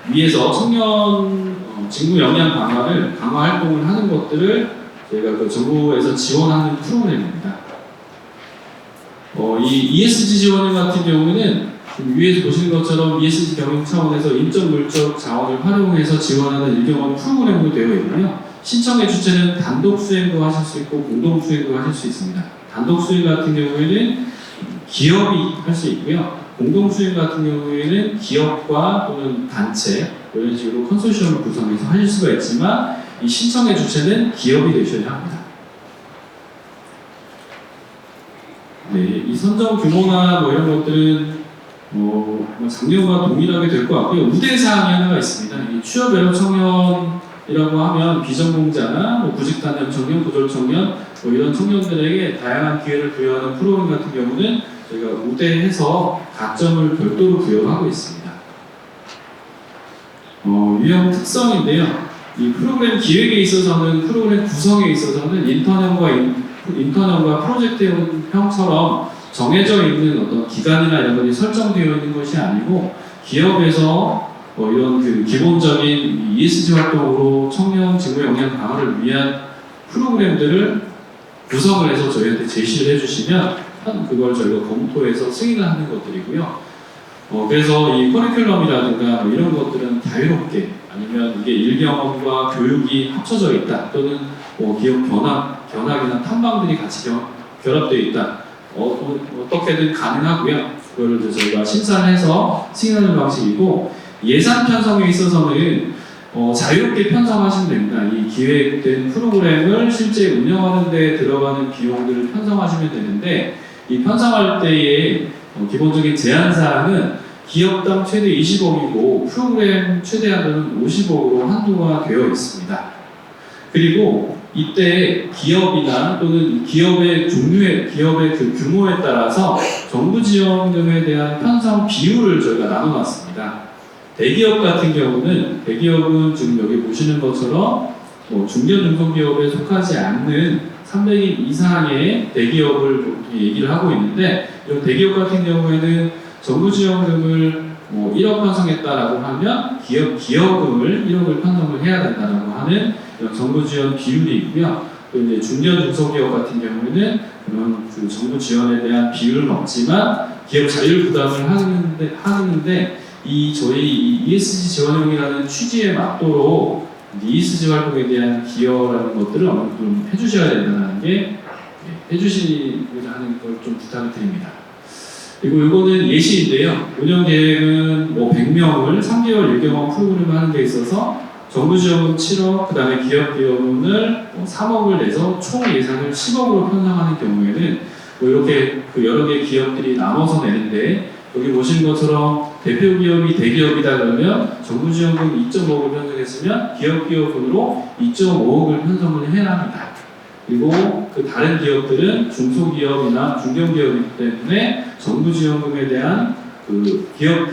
위해서 청년 직무 역량 강화 활동을 하는 것들을 저희가 그 정부에서 지원하는 프로그램입니다. 이 ESG 지원형 같은 경우는 위에서 보시는 것처럼 ESG 경영 차원에서 인적 물적 자원을 활용해서 지원하는 일경험 프로그램으로 되어 있고요. 신청의 주체는 단독 수행도 하실 수 있고 공동 수행도 하실 수 있습니다. 단독 수행 같은 경우에는 기업이 할 수 있고요. 공동 수행 같은 경우에는 기업과 또는 단체 이런 식으로 컨소시엄을 구성해서 하실 수가 있지만 이 신청의 주체는 기업이 되셔야 합니다. 네, 이 선정 규모나 이런 것들은 작년과 동일하게 될 것 같고요. 우대 사항이 하나가 있습니다. 이 취업 외로 청년이라고 하면 비전공자나 구직단년 청년, 고졸 청년 이런 청년들에게 다양한 기회를 부여하는 프로그램 같은 경우는 저희가 우대해서 가점을 별도로 부여하고 있습니다. 유형 특성인데요. 이 프로그램 기획에 있어서는 프로그램 구성에 있어서는 인턴형과 프로젝트형처럼 정해져 있는 어떤 기간이나 이런 것이 설정되어 있는 것이 아니고 기업에서 이런 그 기본적인 ESG 활동으로 청년 직무 역량 강화를 위한 프로그램들을 구성을 해서 저희한테 제시를 해주시면 그걸 저희가 검토해서 승인을 하는 것들이고요. 그래서 이 커리큘럼이라든가 이런 것들은 자유롭게 아니면 이게 일경험과 교육이 합쳐져 있다 또는 기업 견학이나 탐방들이 같이 결합되어 있다 어떻게든 가능하고요. 그걸 이제 저희가 심사를 해서 승인하는 방식이고 예산 편성에 있어서는 자유롭게 편성하시면 됩니다. 이 기획된 프로그램을 실제 운영하는 데 들어가는 비용들을 편성하시면 되는데 이 편성할 때의 기본적인 제한사항은 기업당 최대 20억이고 프로그램 최대한도는 50억으로 한도가 되어 있습니다. 그리고 이때 기업이나 또는 기업의 종류의 기업의 그 규모에 따라서 정부 지원금에 대한 편성 비율을 저희가 나눠놨습니다. 대기업 같은 경우는 대기업은 지금 여기 보시는 것처럼 중견중소기업에 속하지 않는 300인 이상의 대기업을 얘기를 하고 있는데 이런 대기업 같은 경우에는 정부 지원금을 1억 편성했다라고 하면 기여금을 1억을 편성을 해야 된다라고 하는 이런 정부 지원 비율이 있고요. 또 이제 중견중소기업 같은 경우에는 그런 그 정부 지원에 대한 비율은 없지만 기업 자율 부담을 하는데 저희 ESG 지원형이라는 취지에 맞도록 ESG 활동에 대한 기여라는 것들을 어느 정도 좀 해주셔야 된다는 게 해주시고자 하는 걸 좀 부탁을 드립니다. 그리고 이거는 예시인데요. 운영 계획은 100명을 3개월 1경험 프로그램을 하는 데 있어서 정부 지원금 7억, 그 다음에 기업 기여금을 3억을 내서 총 예산을 10억으로 편성하는 경우에는 이렇게 그 여러 개 기업들이 나눠서 내는데 여기 보시는 것처럼 대표 기업이 대기업이다 그러면 정부 지원금 2.5억을 편성했으면 기업 기여금으로 2.5억을 편성을 해야 합니다. 그리고 그 다른 기업들은 중소기업이나 중견기업이기 때문에 정부 지원금에 대한 그 기업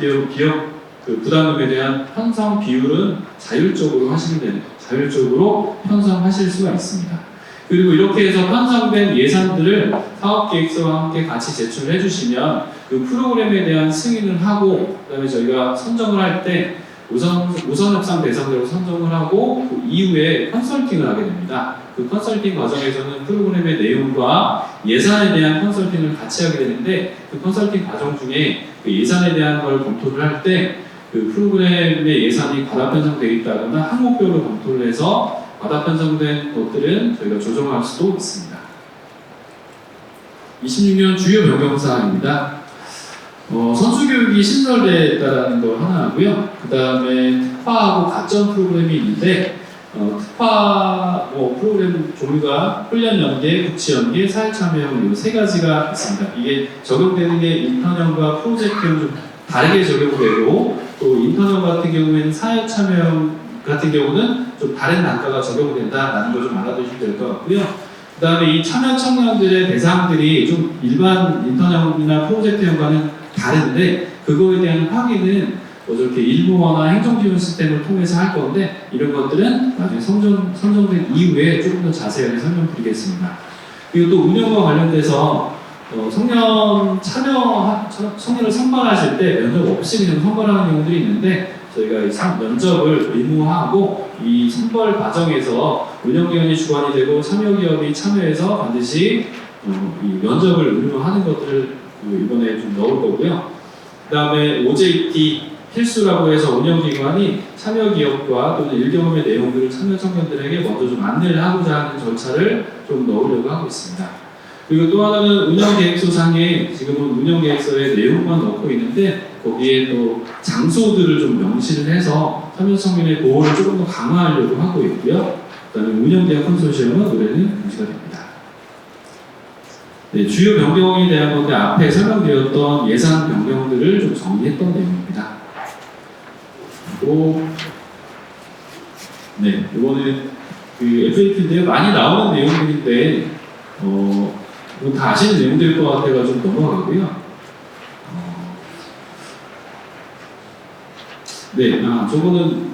그 부담금에 대한 편성 비율은 자율적으로 하시면 되는 자율적으로 편성하실 수가 있습니다. 그리고 이렇게 해서 편성된 예산들을 사업계획서와 함께 같이 제출을 해주시면 그 프로그램에 대한 승인을 하고 그다음에 저희가 선정을 할 때 우선 협상 대상자로 선정을 하고 그 이후에 컨설팅을 하게 됩니다. 그 컨설팅 과정에서는 프로그램의 내용과 예산에 대한 컨설팅을 같이 하게 되는데 그 컨설팅 과정 중에 그 예산에 대한 걸 검토를 할 때 그 프로그램의 예산이 과다 편성되어 있다거나 항목별로 검토를 해서 과다 편성된 것들은 저희가 조정할 수도 있습니다. 26년 주요 변경사항입니다. 선수교육이 신설됐다는 거 하나 하고요. 그 다음에 특화하고 가점 프로그램이 있는데 특화 프로그램 종류가 훈련 연계, 국치 연계, 사회 참여형 이 세 가지가 있습니다. 이게 적용되는 게 인턴형과 프로젝트형 좀 다르게 적용되고 또 인턴형 같은 경우에는 사회 참여형 같은 경우는 좀 다른 단가가 적용된다라는 걸 좀 알아두시면 될 것 같고요. 그 다음에 이 참여 청년들의 대상들이 좀 일반 인턴형이나 프로젝트형과는 다른데 그거에 대한 확인은 저렇게 일부어나 행정지원 시스템을 통해서 할 건데 이런 것들은 나중에 선정된 이후에 조금 더 자세하게 설명드리겠습니다. 그리고 또 운영과 관련돼서 청년을 선발하실 때 면접 없이 그냥 선발하는 경우들이 있는데 저희가 이 면접을 의무화하고 이 선발 과정에서 운영기관이 주관이 되고 참여기업이 참여해서 반드시 이 면접을 의무화하는 것들을 이번에 좀 넣을 거고요. 그 다음에 OJT 필수라고 해서 운영기관이 참여기업과 또는 일경험의 내용들을 참여 청년들에게 먼저 좀 안내를 하고자 하는 절차를 좀 넣으려고 하고 있습니다. 그리고 또 하나는 운영계획서상에 지금은 운영계획서에 내용만 넣고 있는데 거기에 또 장소들을 좀 명시를 해서 참여 청년의 보호를 조금 더 강화하려고 하고 있고요. 그다음에 운영대학 컨소시엄은 올해는 유지가 됩니다. 네, 주요 변경에 대한 건데 앞에 설명드렸던 예산 변경들을 좀 정리했던 내용입니다. 그리고 네, 이거는 그 FAQ인데요. 많이 나오는 내용들인데 다 아시는 내용들일 것 같아서 좀 넘어가고요. 네, 저거는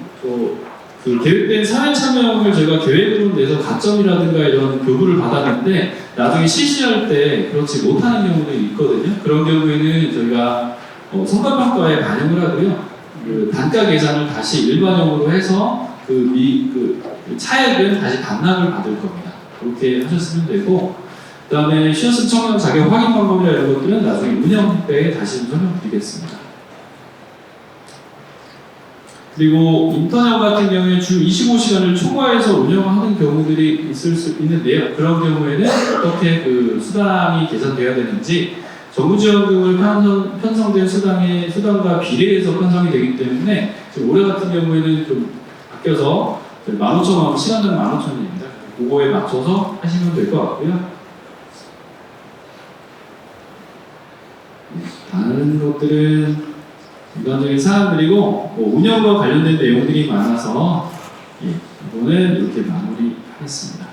그 계획된 사회 참여형을 저희가 계획으로 내서 가점이라든가 이런 교부를 받았는데 나중에 실시할 때 그렇지 못하는 경우도 있거든요. 그런 경우에는 저희가 성과평가에 반영을 하고요. 그 단가 계산을 다시 일반형으로 해서 그 차액은 다시 반납을 받을 겁니다. 그렇게 하셨으면 되고, 그 다음에 쉬었음 청년 자격 확인 방법이나 이런 것들은 나중에 운영 때에 다시 설명드리겠습니다. 그리고 인턴형 같은 경우에 주 25시간을 초과해서 운영하는 경우들이 있을 수 있는데요. 그런 경우에는 어떻게 그 수당이 계산되어야 되는지, 정부지원금을 편성된 수당과 비례해서 편성이 되기 때문에 지금 올해 같은 경우에는 좀 바뀌어서 15,000원, 시간당 15,000원입니다. 그거에 맞춰서 하시면 될 것 같고요. 다른 것들은 일반적인 사항들이고 운영과 관련된 내용들이 많아서 이거는 이렇게 마무리하겠습니다.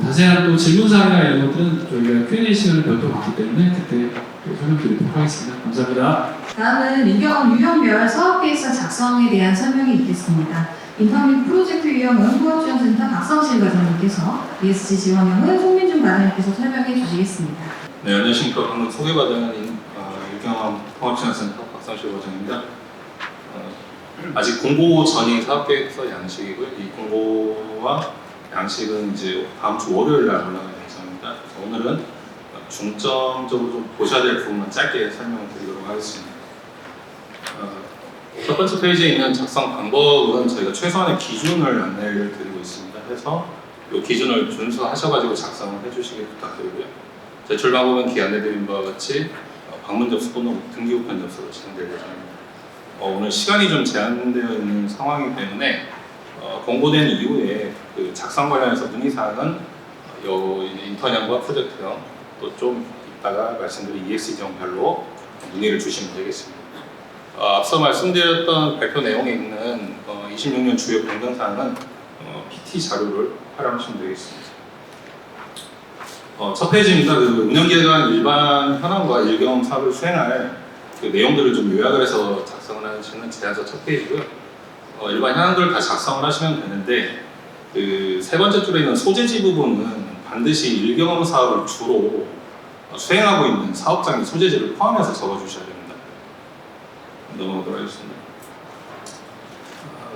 자세한 또 질문사항이나 이런 것들은 저희가 Q&A 시간을 별도 갖기 때문에 그때 또 설명드리도록 하겠습니다. 감사합니다. 다음은 민경험 유형별 사업계획서 작성에 대한 설명이 있겠습니다. 인턴 프로젝트 유형은 통합지원센터 박성실 과장님께서, ESG 지원형은 송민준 과장님께서 설명해 주시겠습니다. 네, 안녕하십니까. 방금 소개받은 유경험 통합지원센터 박성실 과장입니다. 아직 공고 전인 사업계획서 양식이고요. 이 공고와 양식은 이제 다음 주 월요일 날 올라갈 예정입니다. 오늘은 중점적으로 좀 보셔야 될 부분만 짧게 설명을 드리도록 하겠습니다. 첫 번째 페이지에 있는 작성 방법은 저희가 최소한의 기준을 안내를 드리고 있습니다. 해서 이 기준을 준수하셔가지고 작성을 해주시길 부탁드리고요. 제출 방법은 기안내 드린 바와 같이 방문 접수 또는 등기 우편 접수로 진행될 예정입니다. 오늘 시간이 좀 제한되어 있는 상황이기 때문에 공고된 이후에 그 작성 관련해서 문의사항은 인턴형과 프로젝트형 또 좀 이따가 말씀드린 ESG형별로 문의를 주시면 되겠습니다. 앞서 말씀드렸던 발표 내용에 있는 26년 주요 변경사항은 PT 자료를 활용하시면 되겠습니다. 첫 페이지입니다. 그 운영기관 일반 현황과 일경 사업을 수행할 그 내용들을 좀 요약을 해서 작성을 하시는 제안서 첫 페이지고요. 일반 현황들을 다 작성을 하시면 되는데 그 세 번째 줄에 있는 소재지 부분은 반드시 일경험 사업을 주로 수행하고 있는 사업장의 소재지를 포함해서 적어주셔야 됩니다. 넘어가도록 하겠습니다.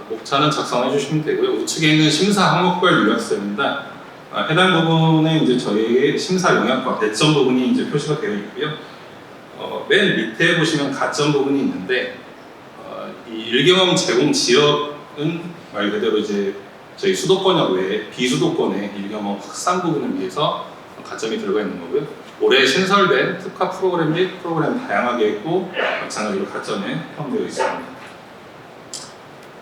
목차는 작성해 주시면 되고요. 우측에 있는 심사 항목별 요약서입니다. 해당 부분에 이제 저희의 심사 영역과 배점 부분이 이제 표시가 되어 있고요. 맨 밑에 보시면 가점 부분이 있는데 이 일경험 제공 지역은 말 그대로 이제 저희 수도권역 외에 비수도권의 일경험 확산 부분을 위해서 가점이 들어가 있는 거고요. 올해 신설된 특화 프로그램 및 프로그램 다양하게 있고 마찬가지로 가점에 포함되어 있습니다.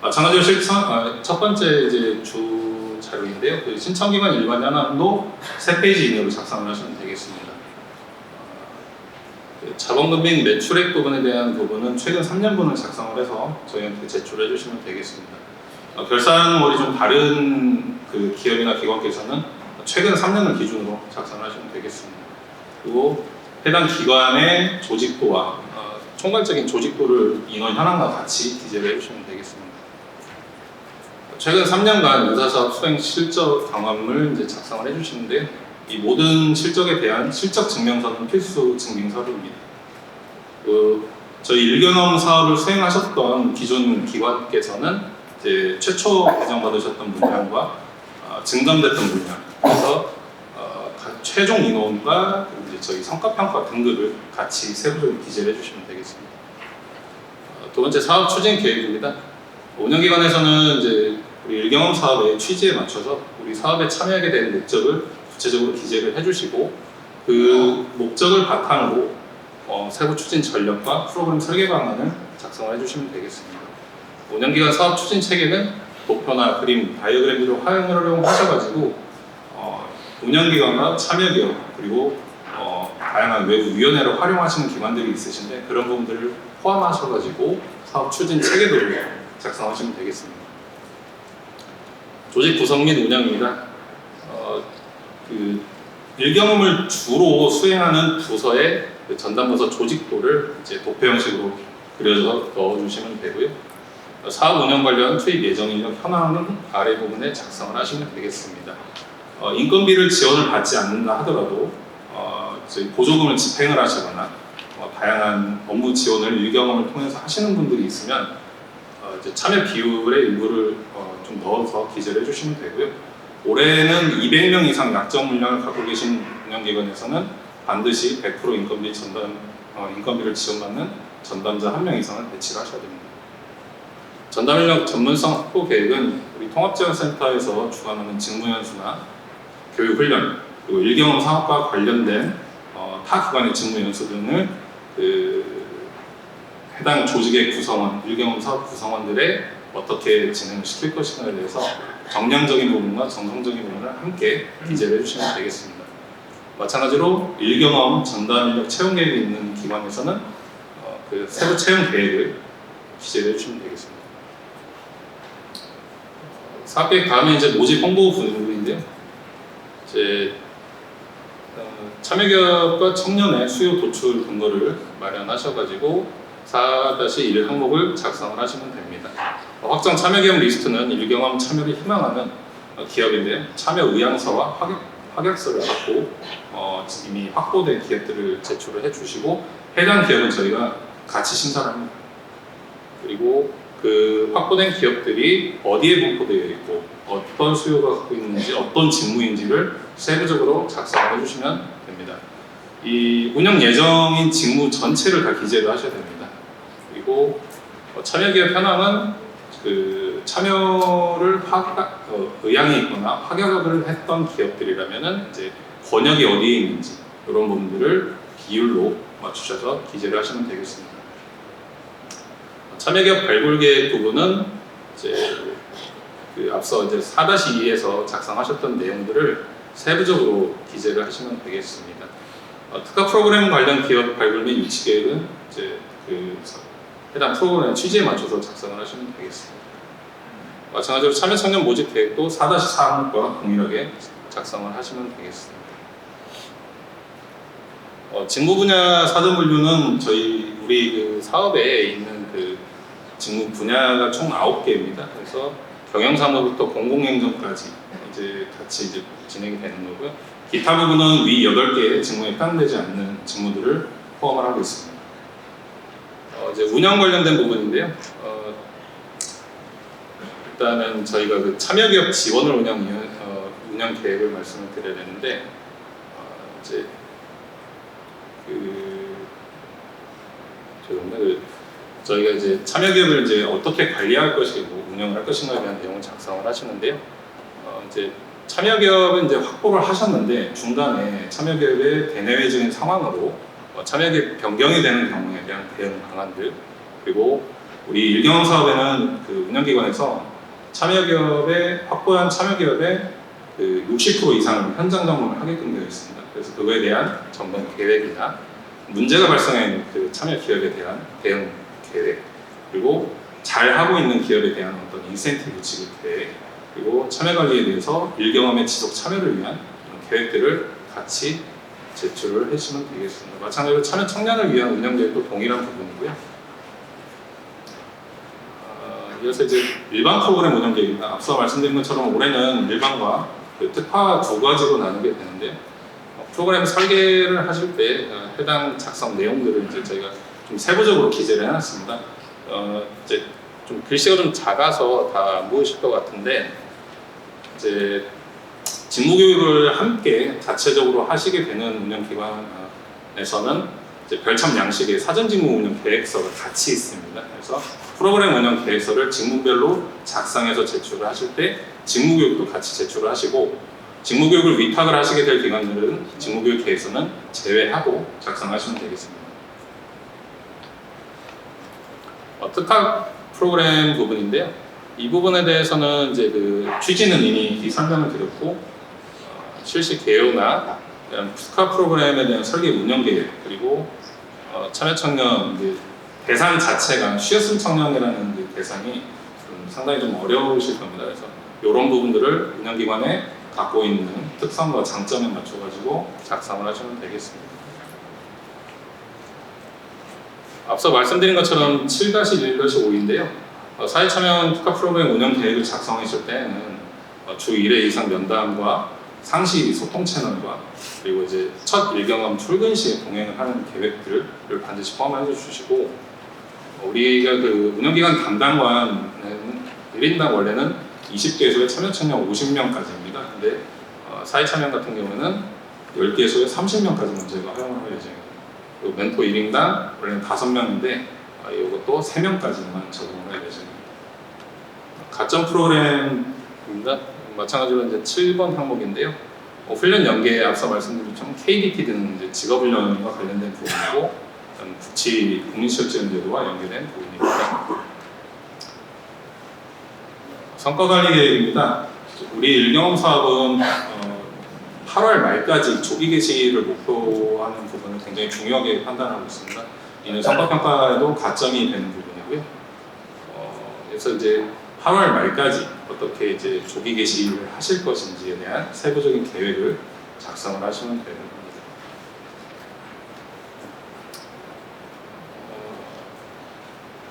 마찬가지로 첫 번째 이제 주 자료인데요. 그 신청기관 일반 현황도 3페이지 이내로 작성을 하시면 되겠습니다. 자본금 및 매출액 부분에 대한 부분은 최근 3년분을 작성을 해서 저희한테 제출해 주시면 되겠습니다. 결산월이 좀 다른 그 기업이나 기관께서는 최근 3년을 기준으로 작성하시면 되겠습니다. 그리고 해당 기관의 조직도와 총괄적인 조직도를 인원 현황과 같이 기재를 해주시면 되겠습니다. 최근 3년간 의사사업 수행 실적 경험을 이제 작성을 해주시는데 이 모든 실적에 대한 실적 증명서는 필수 증빙서류입니다. 저희 일경험 사업을 수행하셨던 기존 기관께서는 이제 최초 배정받으셨던 분량과 증감됐던 분량, 그래서 최종 인원과 이제 저희 성과평가 등급을 같이 세부적으로 기재를 해주시면 되겠습니다. 두 번째 사업 추진 계획입니다. 운영기관에서는 이제 우리 일경험 사업의 취지에 맞춰서 우리 사업에 참여하게 된 목적을 구체적으로 기재를 해주시고 그 목적을 바탕으로 세부 추진 전략과 프로그램 설계 방안을 작성을 해주시면 되겠습니다. 운영기관 사업 추진 체계는 도표나 그림, 다이어그램 등을 활용하셔가지고 운영기관과 참여기업 그리고 다양한 외부 위원회를 활용하시는 기관들이 있으신데 그런 부분들을 포함하셔가지고 사업 추진 체계도를 작성하시면 되겠습니다. 조직 구성 및 운영입니다. 그 일경험을 주로 수행하는 부서의 그 전담부서 조직도를 이제 도표 형식으로 그려서 넣어주시면 되고요. 사업 운영 관련 투입 예정 인력 현황은 아래 부분에 작성을 하시면 되겠습니다. 인건비를 지원을 받지 않는다 하더라도 저희 보조금을 집행을 하시거나 다양한 업무 지원을 일경험을 통해서 하시는 분들이 있으면 이제 참여 비율의 일부를 좀 넣어서 기재를 해주시면 되고요. 올해는 200명 이상 약정 물량을 갖고 계신 운영기관에서는 반드시 100% 인건비를 지원받는 전담자 1명 이상을 배치를 하셔야 됩니다. 전담 인력 전문성 확보 계획은 우리 통합지원센터에서 주관하는 직무연수나 교육훈련, 그리고 일경험 사업과 관련된 타 기관의 직무연수 등을 해당 조직의 구성원, 일경험 사업 구성원들의 어떻게 진행시킬 것인가에 대해서 정량적인 부분과 정성적인 부분을 함께 기재를 해주시면 되겠습니다. 마찬가지로 일경험 전담 인력 채용 계획이 있는 기관에서는 그 세부 채용 계획을 기재를 해주시면 되겠습니다. 사업계획 다음에 이제 모집 홍보 부분인데요. 이제 참여기업과 청년의 수요 도출 근거를 마련하셔가지고 4-1 항목을 작성을 하시면 됩니다. 확정 참여기업 리스트는 일경험 참여를 희망하는 기업인데요. 참여 의향서와 확약서를 갖고 이미 확보된 기업들을 제출을 해주시고 해당 기업은 저희가 같이 심사를 합니다. 그리고 그 확보된 기업들이 어디에 분포되어 있고 어떤 수요가 갖고 있는지 어떤 직무인지를 세부적으로 작성을 해주시면 됩니다. 이 운영 예정인 직무 전체를 다 기재를 하셔야 됩니다. 그리고 참여기업 현황은 그 참여를 의향이 있거나 확약을 했던 기업들이라면은 이제 권역이 어디에 있는지 이런 부분들을 비율로 맞추셔서 기재를 하시면 되겠습니다. 참여기업 발굴 계획 부분은 이제 그 앞서 이제 4-2에서 작성하셨던 내용들을 세부적으로 기재를 하시면 되겠습니다. 특화 프로그램 관련 기업 발굴 및 유치 계획은 이제 그 해당 프로그램 취지에 맞춰서 작성을 하시면 되겠습니다. 마찬가지로 참여 청년 모집 계획도 4-4 항목과 동일하게 작성을 하시면 되겠습니다. 직무 분야 사전 분류는 우리 그 사업에 있는 그 직무 분야가 총 9개입니다. 그래서 경영사무부터 공공행정까지 이제 같이 이제 진행이 되는 거고요. 기타 부분은 위 8개의 직무에 해당되지 않는 직무들을 포함을 하고 있습니다. 이제 운영 관련된 부분인데요. 일단은 저희가 그 참여기업 지원을 운영 계획을 말씀을 드려야 되는데 이제 저희가 이제 참여기업을 이제 어떻게 관리할 것이고 운영을 할 것인가에 대한 내용을 작성을 하시는데요. 이제 참여기업은 이제 확보를 하셨는데 중간에 참여기업의 대내외적인 상황으로 참여기업 변경이 되는 경우에 대한 대응 방안들, 그리고 우리 일경험 사업에는 그 운영기관에서 확보한 참여기업의 그 60% 이상을 현장 점검을 하게끔 되어 있습니다. 그래서 그거에 대한 점검 계획이나 문제가 발생한 그 참여 기업에 대한 대응 계획, 그리고 잘 하고 있는 기업에 대한 어떤 인센티브 지급 계획, 그리고 참여 관리에 대해서 일경험의 지속 참여를 위한 계획들을 같이 제출을 해주시면 되겠습니다. 마찬가지로 참여 청년을 위한 운영 계획도 동일한 부분이고요. 이어서 이제 일반 프로그램 운영 계획입니다. 앞서 말씀드린 것처럼 올해는 일반과 그 특화 두 가지로 나누게 되는데 프로그램 설계를 하실 때 해당 작성 내용들을 이제 저희가 좀 세부적으로 기재를 해놨습니다. 이제 좀 글씨가 좀 작아서 다 안 보이실 것 같은데 이제 직무 교육을 함께 자체적으로 하시게 되는 운영기관에서는 이제 별참 양식의 사전 직무 운영 계획서가 같이 있습니다. 그래서 프로그램 운영 계획서를 직무별로 작성해서 제출을 하실 때 직무 교육도 같이 제출을 하시고 직무 교육을 위탁을 하시게 될 기관들은 직무 교육 계획서는 제외하고 작성하시면 되겠습니다. 특화 프로그램 부분인데요. 이 부분에 대해서는 이제 그 취지는 이미 설명을 드렸고 실시 개요나 특화 프로그램에 대한 설계 운영 계획, 그리고 참여 청년 대상 자체가 쉬었음 청년이라는 그 대상이 상당히 좀 어려우실 겁니다. 그래서 이런 부분들을 운영기관에 갖고 있는 특성과 장점에 맞춰가지고 작성을 하시면 되겠습니다. 앞서 말씀드린 것처럼 7-1-5인데요. 사회 참여 특화 프로그램 운영 계획을 작성했을 때는 주 1회 이상 면담과 상시 소통 채널과 그리고 이제 첫 일경험 출근 시에 동행을 하는 계획들을 반드시 포함해 주시고, 우리가 그 운영기관 담당관은 1인당 원래는 20개소에 참여청량 50명까지입니다. 근데 사회참여 같은 경우는 10개소에 30명까지만 저희가 허용을 할 예정입니다. 그리고 멘토 1인당 원래는 5명인데 이것도 3명까지만 적용을 할 예정입니다. 가점 프로그램입니다. 마찬가지로 이제 7번 항목인데요. 훈련 연계에 앞서 말씀드린 것처럼 KDT 등 이제 직업훈련과 관련된 부분이고, 국민실업지원제도와 연계된 부분입니다. 성과관리 계획입니다. 우리 일경험 사업은 8월 말까지 조기 개시를 목표하는 부분을 굉장히 중요하게 판단하고 있습니다. 이는 성과평가에도 가점이 되는 부분이고요. 그래서 이제 8월 말까지 어떻게 이제 조기 개시를 하실 것인지에 대한 세부적인 계획을 작성을 하시면 되는 겁니다.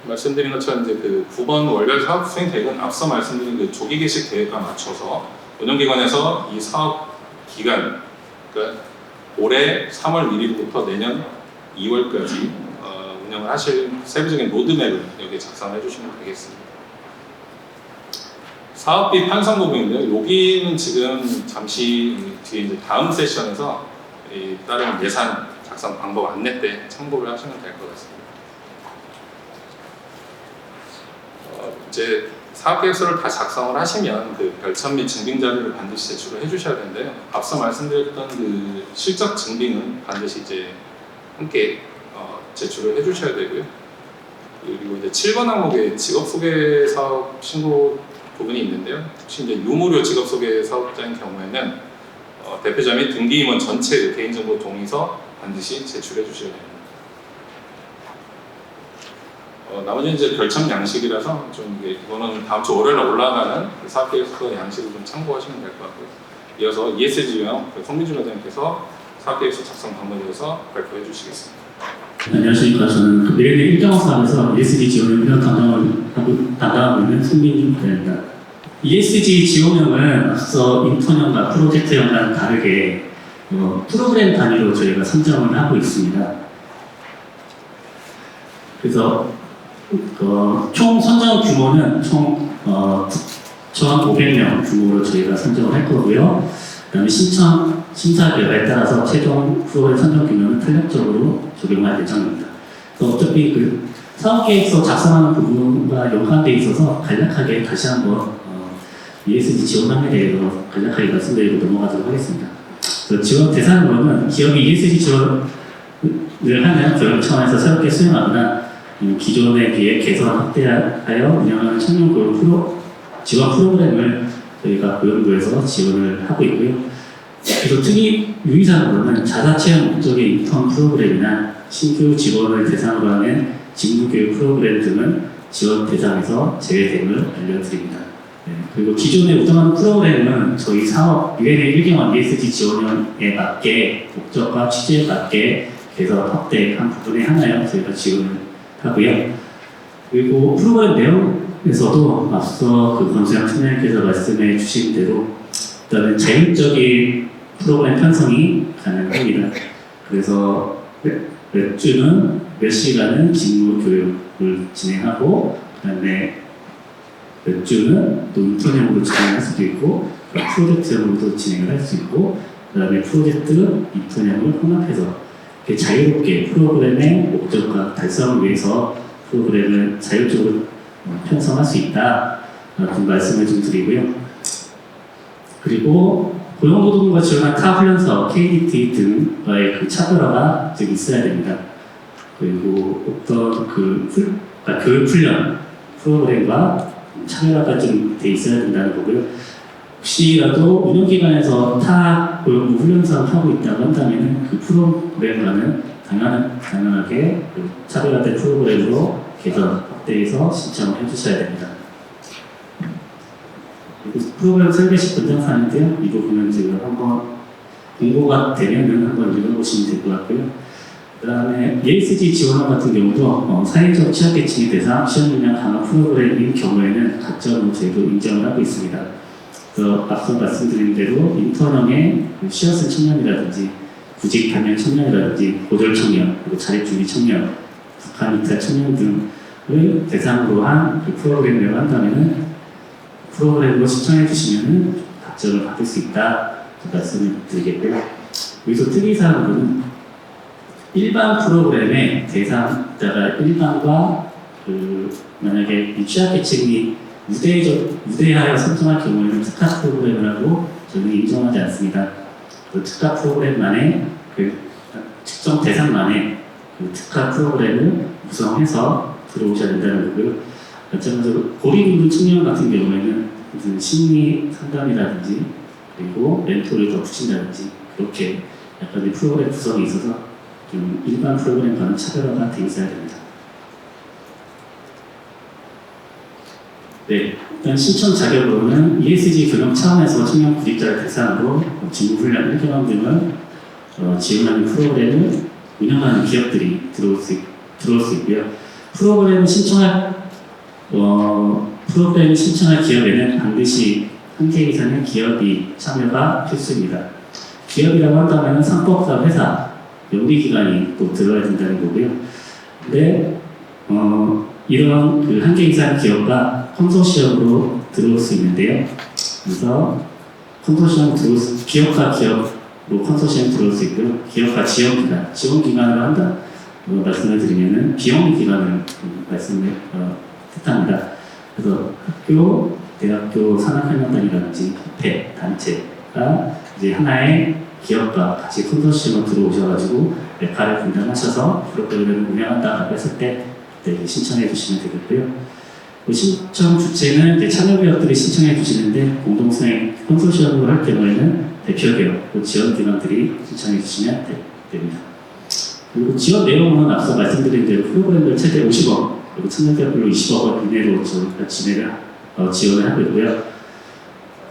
말씀드린 것처럼 이제 그 9번 월별 사업 수행 계획은 앞서 말씀드린 그 조기 개시 계획과 맞춰서 운영기관에서 이 사업 기간, 그러니까 올해 3월 1일부터 내년 2월까지 운영을 하실 세부적인 로드맵을 여기에 작성해 주시면 되겠습니다. 사업비 편성 부분인데요. 여기는 지금 잠시 뒤에 이제 다음 세션에서 다른 예산 작성 방법 안내 때 참고를 하시면 될 것 같습니다. 이제 사업계획서를 다 작성을 하시면 그 별점 및 증빙 자료를 반드시 제출을 해주셔야 되는데요. 앞서 말씀드렸던 그 실적 증빙은 반드시 이제 함께 제출을 해주셔야 되고요. 그리고 이제 7번 항목에 직업 소개 사업 신고 부분이 있는데요. 혹시 이제 유무료 직업 소개 사업자인 경우에는 대표자 및 등기 임원 전체 개인정보 동의서 반드시 제출해 주셔야 됩니다. 나머지 이제 별점 양식이라서 좀 이거는 다음 주 월요일에 올라가는 그 사업계획서 양식을 좀 참고하시면 될 것 같고요. 이어서 ESG 유형 송민준 과장님께서 사업계획서 작성 방법에 대해서 발표해 주시겠습니다. 안녕하십니까. 저는 미래대 일경험 사업에서 ESG 지원형 담당하고 있는 송민준 과장입니다. ESG 지원형은 앞서 인턴형과 프로젝트형과는 다르게 프로그램 단위로 저희가 선정을 하고 있습니다. 그래서 총 선정 규모는 총 9,500명 규모로 저희가 선정을 할 거고요. 그다음에 심사 결과에 따라서 최종 프로그램 선정 규모는 탄력적으로 적용할 예정입니다. 그래서 어차피 그 사업계획서 작성하는 부분과 연관되어 있어서 간략하게 다시 한번 ESG 지원함에 대해서 간략하게 말씀드리고 넘어가도록 하겠습니다. 지원 대상으로는 기업이 ESG 지원을 하는 교육 차원에서 새롭게 수행하거나 기존에 비해 개선 확대하여 운영하는 청년 고용 지원 프로그램을 저희가 고용부에서 지원을 하고 있고요. 그래서 특히 유의사항으로는 자사체험 목적의 인턴 프로그램이나 신규 직원을 대상으로 하는 직무교육 프로그램 등은 지원 대상에서 제외됨을 알려드립니다. 그리고 기존에 운영하는 프로그램은 저희 사업 미래대 일경험 ESG 지원형에 맞게 목적과 취지에 맞게 개선 확대한 부분에 하나여 저희가 지원을 하고요. 그리고 프로그램 내용에서도 앞서 그 권수영 팀장님께서 말씀해 주신 대로 일단은 자율적인 프로그램 편성이 가능합니다. 그래서 몇 주는 몇 시간은 직무 교육을 진행하고, 그다음에 몇 주는 또 인턴형으로 진행할 수도 있고, 프로젝트형으로도 진행을 할 수 있고, 그다음에 프로젝트, 인턴형을 혼합해서 자유롭게 프로그램의 목적과 달성을 위해서 프로그램을 자율적으로 편성할 수 있다 라는 말씀을 좀 드리고요. 그리고 고용노동부가 지원한 타 훈련사업 KDT 등과의 그 차별화가 좀 있어야 됩니다. 그리고 어떤 교육 훈련 프로그램과 차별화가 좀 돼 있어야 된다는 거고요. 혹시라도 운영기관에서 타 고용부 훈련사업 하고 있다고 한다면 그 프로그램과는 당연하게 차별화된 프로그램으로 개선 확대해서 신청을 해주셔야 됩니다. 그리고 프로그램 설계식 권장사항인데요. 이 부분은 지금 한번 공고가 되면은 한번 읽어보시면 될 것 같고요. 그다음에 ESG 지원원 같은 경우도 사회적 취약계층의 대상 시험 역량 강화 프로그램인 경우에는 가점으로 저희도 인정을 하고 있습니다. 그래서 앞서 말씀드린 대로 인턴형의 쉬어쓴 청년이라든지 구직 단년 청년이라든지 고졸 청년, 그리고 자립준비 청년, 북한 이탈 청년 등을 대상으로 한 그 프로그램을 한다면은 프로그램으로 신청해 주시면은 가점을 받을 수 있다 말씀을 드리겠고요. 여기서 특이사항으로는 일반 프로그램의 대상자가 일반과 만약에 이 취약계층이 우대하여 선정할 경우에는 특화 프로그램을 하고 저는 인정하지 않습니다. 그 특화 프로그램만의 특정 대상만의 특화 프로그램을 구성해서 들어오셔야 된다는 거고요. 마찬가지로 고립인구 청년 같은 경우에는 무슨 심리 상담이라든지 그리고 멘토를 더 붙인다든지 그렇게 약간의 프로그램 구성이 있어서 좀 일반 프로그램과는 차별화가 되어 있어야 됩니다. 네, 일단 신청 자격으로는 ESG 경영 차원에서 청년 구직자를 대상으로 직무훈련 1경험 등을 지원하는 프로그램을 운영하는 기업들이 들어올 수 있고요. 프로그램을 신청할 기업에는 반드시 한 개 이상의 기업이 참여가 필수입니다. 기업이라고 한다면 상법상 회사, 영리기관이 또 들어야 된다는 거고요. 근데 이런 그 한 개 이상 기업과 컨소시엄으로 들어올 수 있는데요. 그래서 기업과 기업으로 컨소시엄 들어올 수 있고요. 기업과 지원기관으로 한다. 말씀을 드리면은 비영리기관을 말씀을 뜻합니다. 그래서 학교, 대학교 산학협력단이라든지 협회, 단체가 이제 하나의 기업과 같이 컨소시엄으로 들어오셔가지고 역할을 분담하셔서 프로그램을 운영한다고 했을 때 신청해 주시면 되겠고요. 그 신청 주체는 이제 참여기업들이 신청해 주시는데 공동수행 컨소시엄으로 할 경우에는 대표기업, 지원기관들이 신청해 주시면 됩니다. 그리고 지원 내용은 앞서 말씀드린 대로 프로그램을 최대 50억, 그리고 참여기업별로 20억 원 이내로 저희가 지원을 하고 있고요.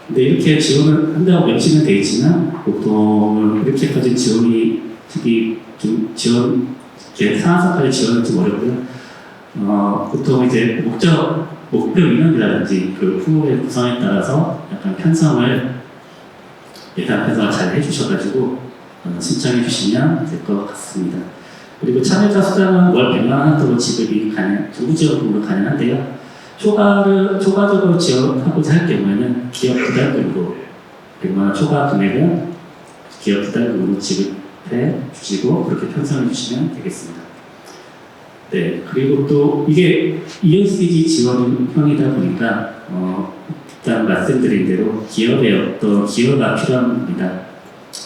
근데 이렇게 지원을 한다고 명시는 되어 있지만 보통은 이렇게까지 지원이 특히 좀 상한선까지 지원은 좀 어렵고요. 보통 이제 목표 인원이라든지 그 프로그램 구성에 따라서 약간 예산 편성을 잘 해주셔가지고 신청해 주시면 될 것 같습니다. 그리고 참여자 수당은 월 100만 원 정도 지급이 정부 지원금으로 가능한데요. 초과적으로 지원하고자 할 경우에는 기업 부담금으로 100만 원 초과 금액은 기업 부담금으로 지급해 주시고 그렇게 편성해 주시면 되겠습니다. 네, 그리고 또 이게 ESG 지원형이다 보니까 일단 말씀드린 대로 기업의 어떤 기여가 필요합니다.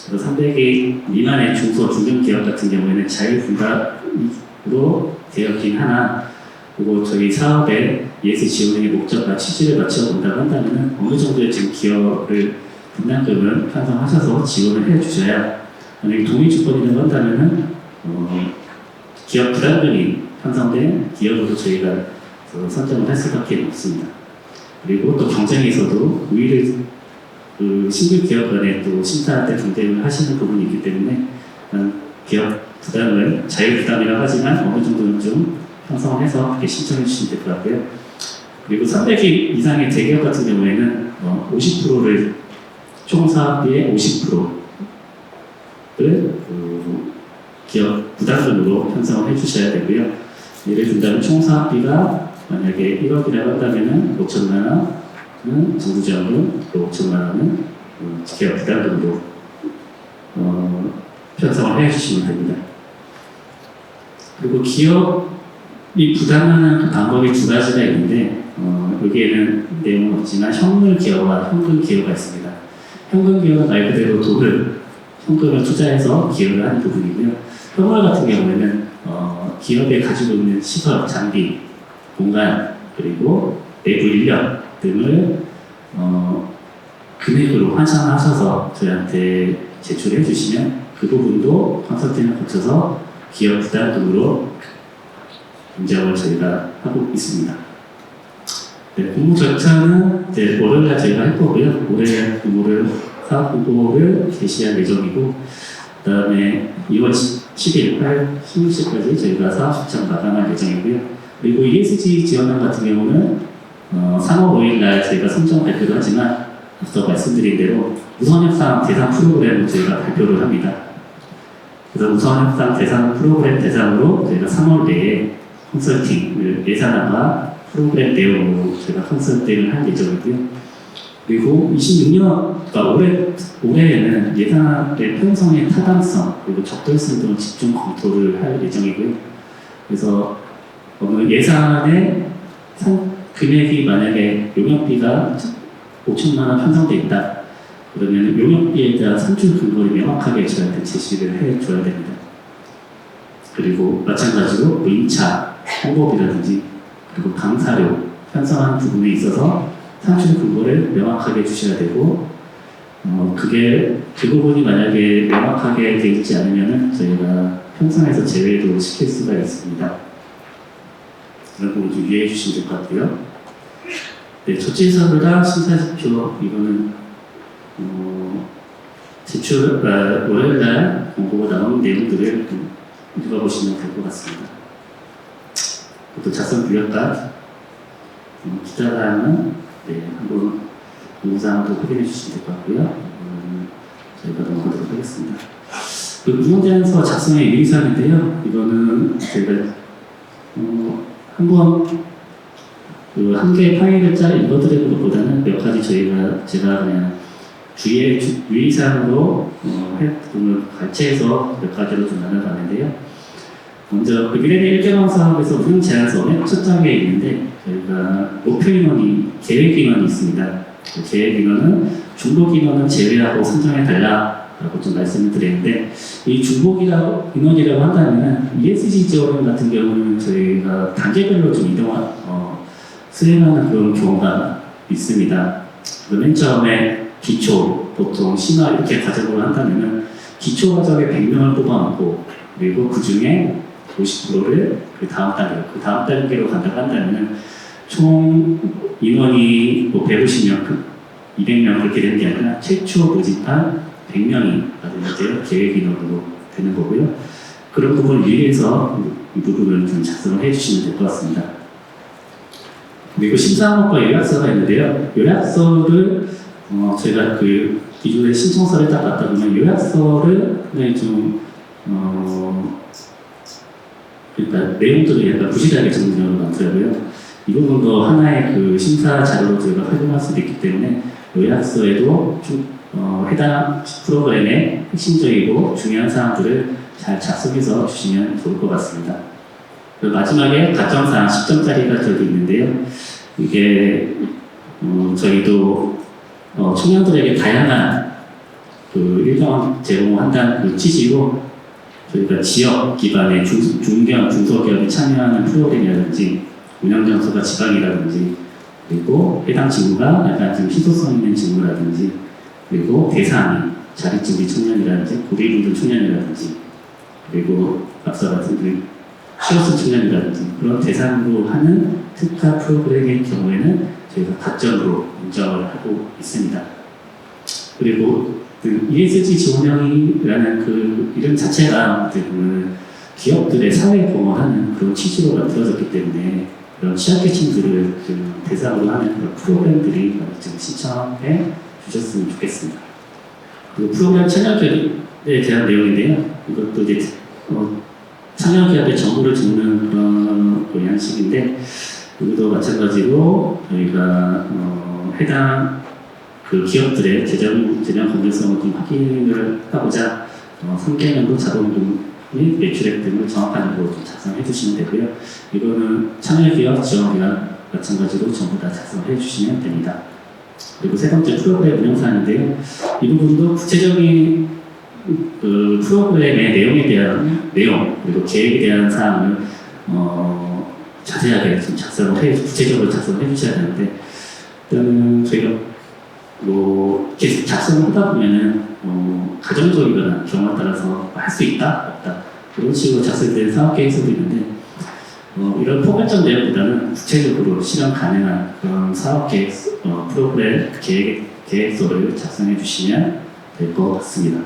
그래서 300개 미만의 중소 중견 기업 같은 경우에는 자율분담으로 되었긴 하나, 그리고 저희 사업의 ESG 지원의 목적과 취지를 맞춰 본다고 한다면 어느 정도의 지금 기여를 분담금을 편성하셔서 지원을 해주셔야, 만약에 동의 조건이라고 한다면은 기업 부담금이 편성된 기업으로 저희가 선정을 할 수밖에 없습니다. 그리고 또 경쟁에서도 우위를 신규 기업 간에 또 심사할 때 경쟁을 하시는 부분이 있기 때문에 기업 부담을 자율 부담이라고 하지만 어느 정도는 좀 형성을 해서 그렇게 신청해 주시면 될 것 같고요. 그리고 300개 이상의 대기업 같은 경우에는 50%를 총 사업비의 50%를 기업 부담금으로 편성을 해주셔야 되고요. 예를 든다면 총 사업비가 만약에 1억이라고 한다면은 5천만 원은 정부 지원금, 또 5천만 원은 기업 부담금으로 편성을 해주시면 됩니다. 그리고 기업이 부담하는 방법이 두 가지가 있는데 여기에는 내용은 없지만 현물 기여와 현금 기여가 있습니다. 현금 기여는 말 그대로 현금을 투자해서 기여를 하는 부분이고요. 현물 같은 경우에는 기업에 가지고 있는 시설, 장비, 공간, 그리고 내부 인력 등을 금액으로 환산하셔서 저희한테 제출해 주시면 그 부분도 컨설팅을 거쳐서 기업 부담금으로 인정을 저희가 하고 있습니다. 네, 공모 절차는 이제 월요일날 저희가 할 거고요. 올해 사업 공고를 개시할 예정이고 그다음에 2월 10일, 16일까지 저희가 사업 신청 마감할 예정이고요. 그리고 ESG 지원금 같은 경우는 3월 5일 날 저희가 선정 발표를 하지만 앞서 말씀드린 대로 우선협상 대상 프로그램을 저희가 발표를 합니다. 그래서 우선협상 대상 프로그램 대상으로 저희가 3월 내에 컨설팅을 예산안과 프로그램 내용으로 저희가 컨설팅을 할 예정이고요. 그리고 26년, 그러니까 올해에는 예산의 편성의 타당성 그리고 적절성 등을 집중 검토를 할 예정이고요. 그래서 예산의 금액이 만약에 용역비가 5천만 원 편성돼 있다. 그러면 용역비에 대한 산출 근거를 명확하게 저희한테 제시를 해줘야 됩니다. 그리고 마찬가지로 임차, 홍보비라든지 그리고 강사료 편성한 부분에 있어서 산출 근거를 명확하게 주셔야 되고 그 부분이 만약에 명확하게 되어 있지 않으면 저희가 편성에서 제외도 시킬 수가 있습니다. 그런 부분 좀 이해해 주시면 될 것 같고요. 네, 조치서류랑 심사지표 이거는 월요일날 공고가 나온 내용들을 읽어보시면 될 것 같습니다. 또 작성 규약과 기타라는 한번 공사도 확인해 주시면 될 것 같고요. 저희가 넘어가도록 하겠습니다. 그 운영제안서 작성의 유의사항인데요. 이거는 제가 한번 한 개의 파일을 읽어드리는 것보다는 몇 가지 제가 그냥 유의사항으로 발췌해서 몇 가지로 좀 나눠봤는데요. 먼저 미래대 1개방 사업에서 운영 제안서 맨 첫 장에 있는데 저희가 목표 인원이 계획 인원이 있습니다. 계획 인원은 중복 인원은 제외하고 선정해 달라라고 좀 말씀을 드렸는데 이 중복 인원이라고 한다면 ESG 지원 같은 경우는 저희가 단계별로 좀 수행하는 그런 경우가 있습니다. 맨 처음에 기초, 보통 심화 이렇게 과정으로 한다면 기초 과정에 100명을 뽑아놓고 그리고 그 중에 50%를 그 다음 단계로 간다고 한다면 총 인원이 150명, 200명 그렇게 되는 게 아니라 최초 모집한 100명이 이제 계획 인원으로 되는 거고요. 그런 부분을 위해서 이 부분을 좀 작성을 해주시면 될 것 같습니다. 그리고 심사항목과 요약서가 있는데요. 요약서를 제가 그 기존에 신청서를 딱 받다 보면 요약서를 좀 그러니까 내용들이 약간 부실하게 정리되는 것 같더라고요. 이 부분도 하나의 그 심사 자료로 저희가 활용할 수도 있기 때문에 요약서에도 해당 프로그램의 핵심적이고 중요한 사항들을 잘 작성해서 주시면 좋을 것 같습니다. 그리고 마지막에 가정사항 10점짜리가 저기 있는데요. 이게 저희도 청년들에게 다양한 그 일정 제공한다는 그 취지로 저희가 지역 기반의 중견, 중소기업이 참여하는 프로그램이라든지 운영장소가 지방이라든지 그리고 해당 직무가 약간 좀 희소성 있는 직무라든지 그리고 대상이 자립준비 청년이라든지 고리분들 청년이라든지 그리고 앞서 말씀드린 취업생 청년이라든지 그런 대상으로 하는 특화 프로그램의 경우에는 저희가 가점으로 인정을 하고 있습니다. 그리고 그 ESG 지원형이라는 그 이름 자체가 기업들의 사회 공헌하는 그런 취지로 만들어졌기 때문에 그런 취약계층들을 대상으로 하는 그런 프로그램들이 지금 신청해 주셨으면 좋겠습니다. 그리고 프로그램 참여기업에 대한 내용인데요. 이것도 이제 참여기업의 정보를 적는 그런 양식인데 여기도 마찬가지로 저희가 해당 그 기업들의 재정 건전성을 좀 확인을 하고자 3개년도 자본금 및 매출액 등을 정확한 정보로 좀 작성해 주시면 되고요. 이거는 참여기업, 지원기관 마찬가지로 전부 다 작성해 주시면 됩니다. 그리고 세 번째 프로그램 운영사항인데요. 이 부분도 구체적인 그 프로그램의 내용에 대한 내용 그리고 계획에 대한 사항을 자세하게 좀 구체적으로 작성을 해주셔야 되는데 일단은 저희가 계속 작성을 하다 보면은 가정적이거나 경우에 따라서 할 수 있다 없다 이런 식으로 작성된 사업 계획서도 있는데 이런 포괄적 내용보다는 구체적으로 실현 가능한 그런 사업 계획 프로그램 계획서를 작성해 주시면 될 것 같습니다.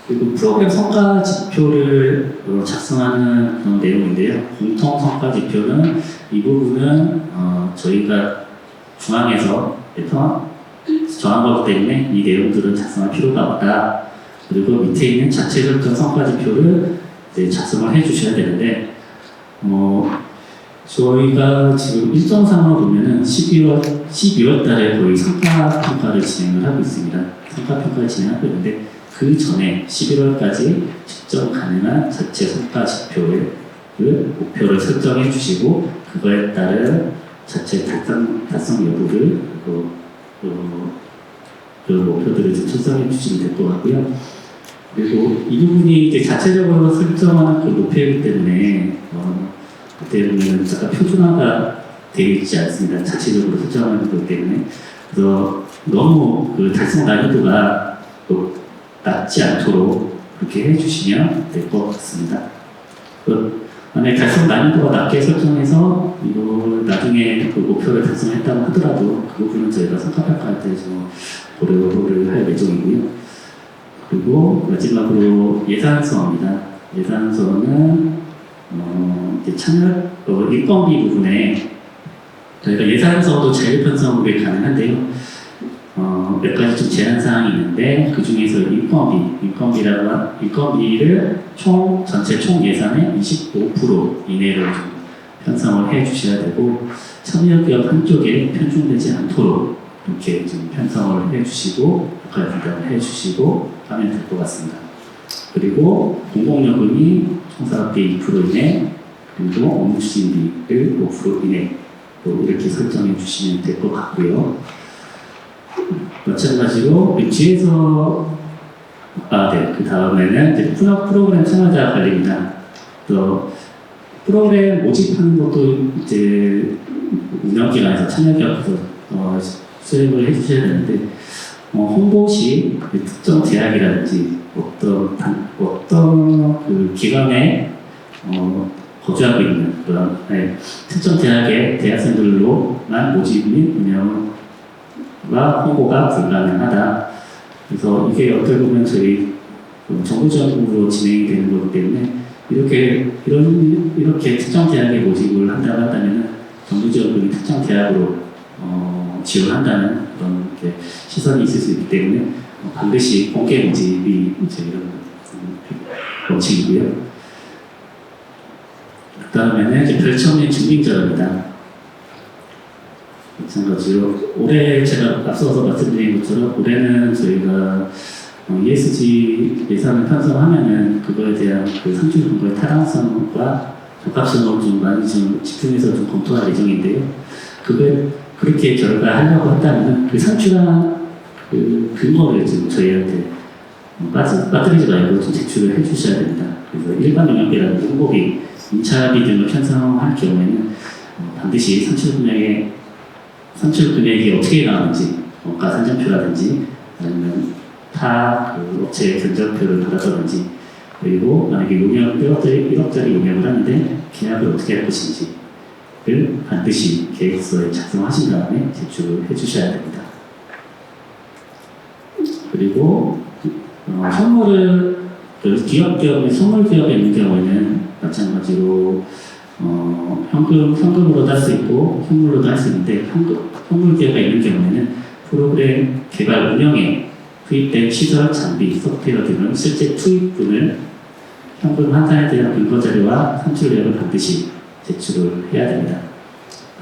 그리고 프로그램 성과 지표를 작성하는 그런 내용인데요. 공통 성과 지표는 이 부분은 저희가 중앙에서 정한 거기 때문에 이 내용들은 작성할 필요가 없다. 그리고 밑에 있는 자체 설정 성과 지표를 이제 작성을 해주셔야 되는데, 저희가 지금 일정상으로 보면은 12월 달에 거의 성과평가를 진행을 하고 있습니다. 성과평가를 진행하고 있는데, 그 전에 11월까지 측정 가능한 자체 성과 지표를 목표를 설정해 주시고, 그거에 따른 자체 달성 여부를 그 목표들을 좀 설정해 주시면 될 것 같고요. 그리고 이 부분이 이제 자체적으로 설정하는 그 목표이기 때문에 그때 보면 약간 표준화가 되어 있지 않습니다. 자체적으로 설정하는 거기 때문에. 그래서 너무 그 달성 난이도가 낮지 않도록 그렇게 해주시면 될 것 같습니다. 만약에 달성 난이도가 낮게 설정해서 이거 나중에 그 목표를 달성했다고 하더라도 그 부분은 저희가 성과평가할 때 좀 고려를 할 예정이고요. 그리고 마지막으로 예산서입니다. 예산서는 이제 참여 인건비 부분에 저희가 예산서도 자율 편성이 가능한데요. 몇 가지 좀 제한 사항이 있는데 그 중에서 인건비를 전체 총 예산의 25% 이내로 좀 편성을 해주셔야 되고 참여 기업 한쪽에 편중되지 않도록 이렇게 좀 편성을 해주시고 역할 분담을 해주시고 하면 될 것 같습니다. 그리고 공공요금이 총사업비 2% 이내 그리고 업무추진비를 5% 이내 이렇게 설정해 주시면 될 것 같고요. 마찬가지로 뒤에서 그 다음에는 이제 프로그램 참여자 관리입니다. 또 프로그램 모집하는 것도 이제 운영기관에서 참여기업에서 수행을 해주셔야 되는데 홍보 시 특정 대학이라든지 어떤 그 기관에 거주하고 있는 그런 특정 대학의 대학생들로만 모집 및 운영과 홍보가 불가능하다. 그래서 이게 어떻게 보면 저희 정부적으로 진행이 되는 거기 때문에 이렇게 특정 대학에 모집을 한다고 한다면 정부적으로 특정 대학으로 지원한다는 그런 시선이 있을 수 있기 때문에 반드시 공개 모집이 이제 이런 원칙이고요. 그 다음에는 이제 별첨의 증빙자료입니다. 마찬가지로 올해 제가 앞서서 말씀드린 것처럼 올해는 저희가 ESG 예산을 편성하면은 그거에 대한 그 산출 근거의 타당성과 적합성을 좀 많이 좀 집중해서 좀 검토할 예정인데요. 그렇게 결과하려고 한다면 그 산출한 그 근거를 지금 저희한테 빠뜨리지 말고 좀 제출을 해주셔야 됩니다. 그래서 일반 영역이라든지 홍보비, 임차비 등을 편성할 경우에는 반드시 산출 금액이 어떻게 나오는지, 원가 산정표라든지 아니면 그 업체의 견적표를 받았다든지 그리고 만약에 1억짜리 용역을 하는데 계약을 어떻게 할 것인지를 반드시 계획서에 작성하신 다음에 제출을 해주셔야 됩니다. 그리고 선물을 선물 기업에 있는 경우에는 마찬가지로 현금으로도 할 수 있고 현물로도 할 수 있는데 현물 기업에 있는 경우에는 프로그램 개발 운영에 투입된 시설, 장비, 소프트웨어 등은 실제 투입분을 현금 환산에 대한 근거 자료와 산출 내역을 반드시 제출을 해야 됩니다.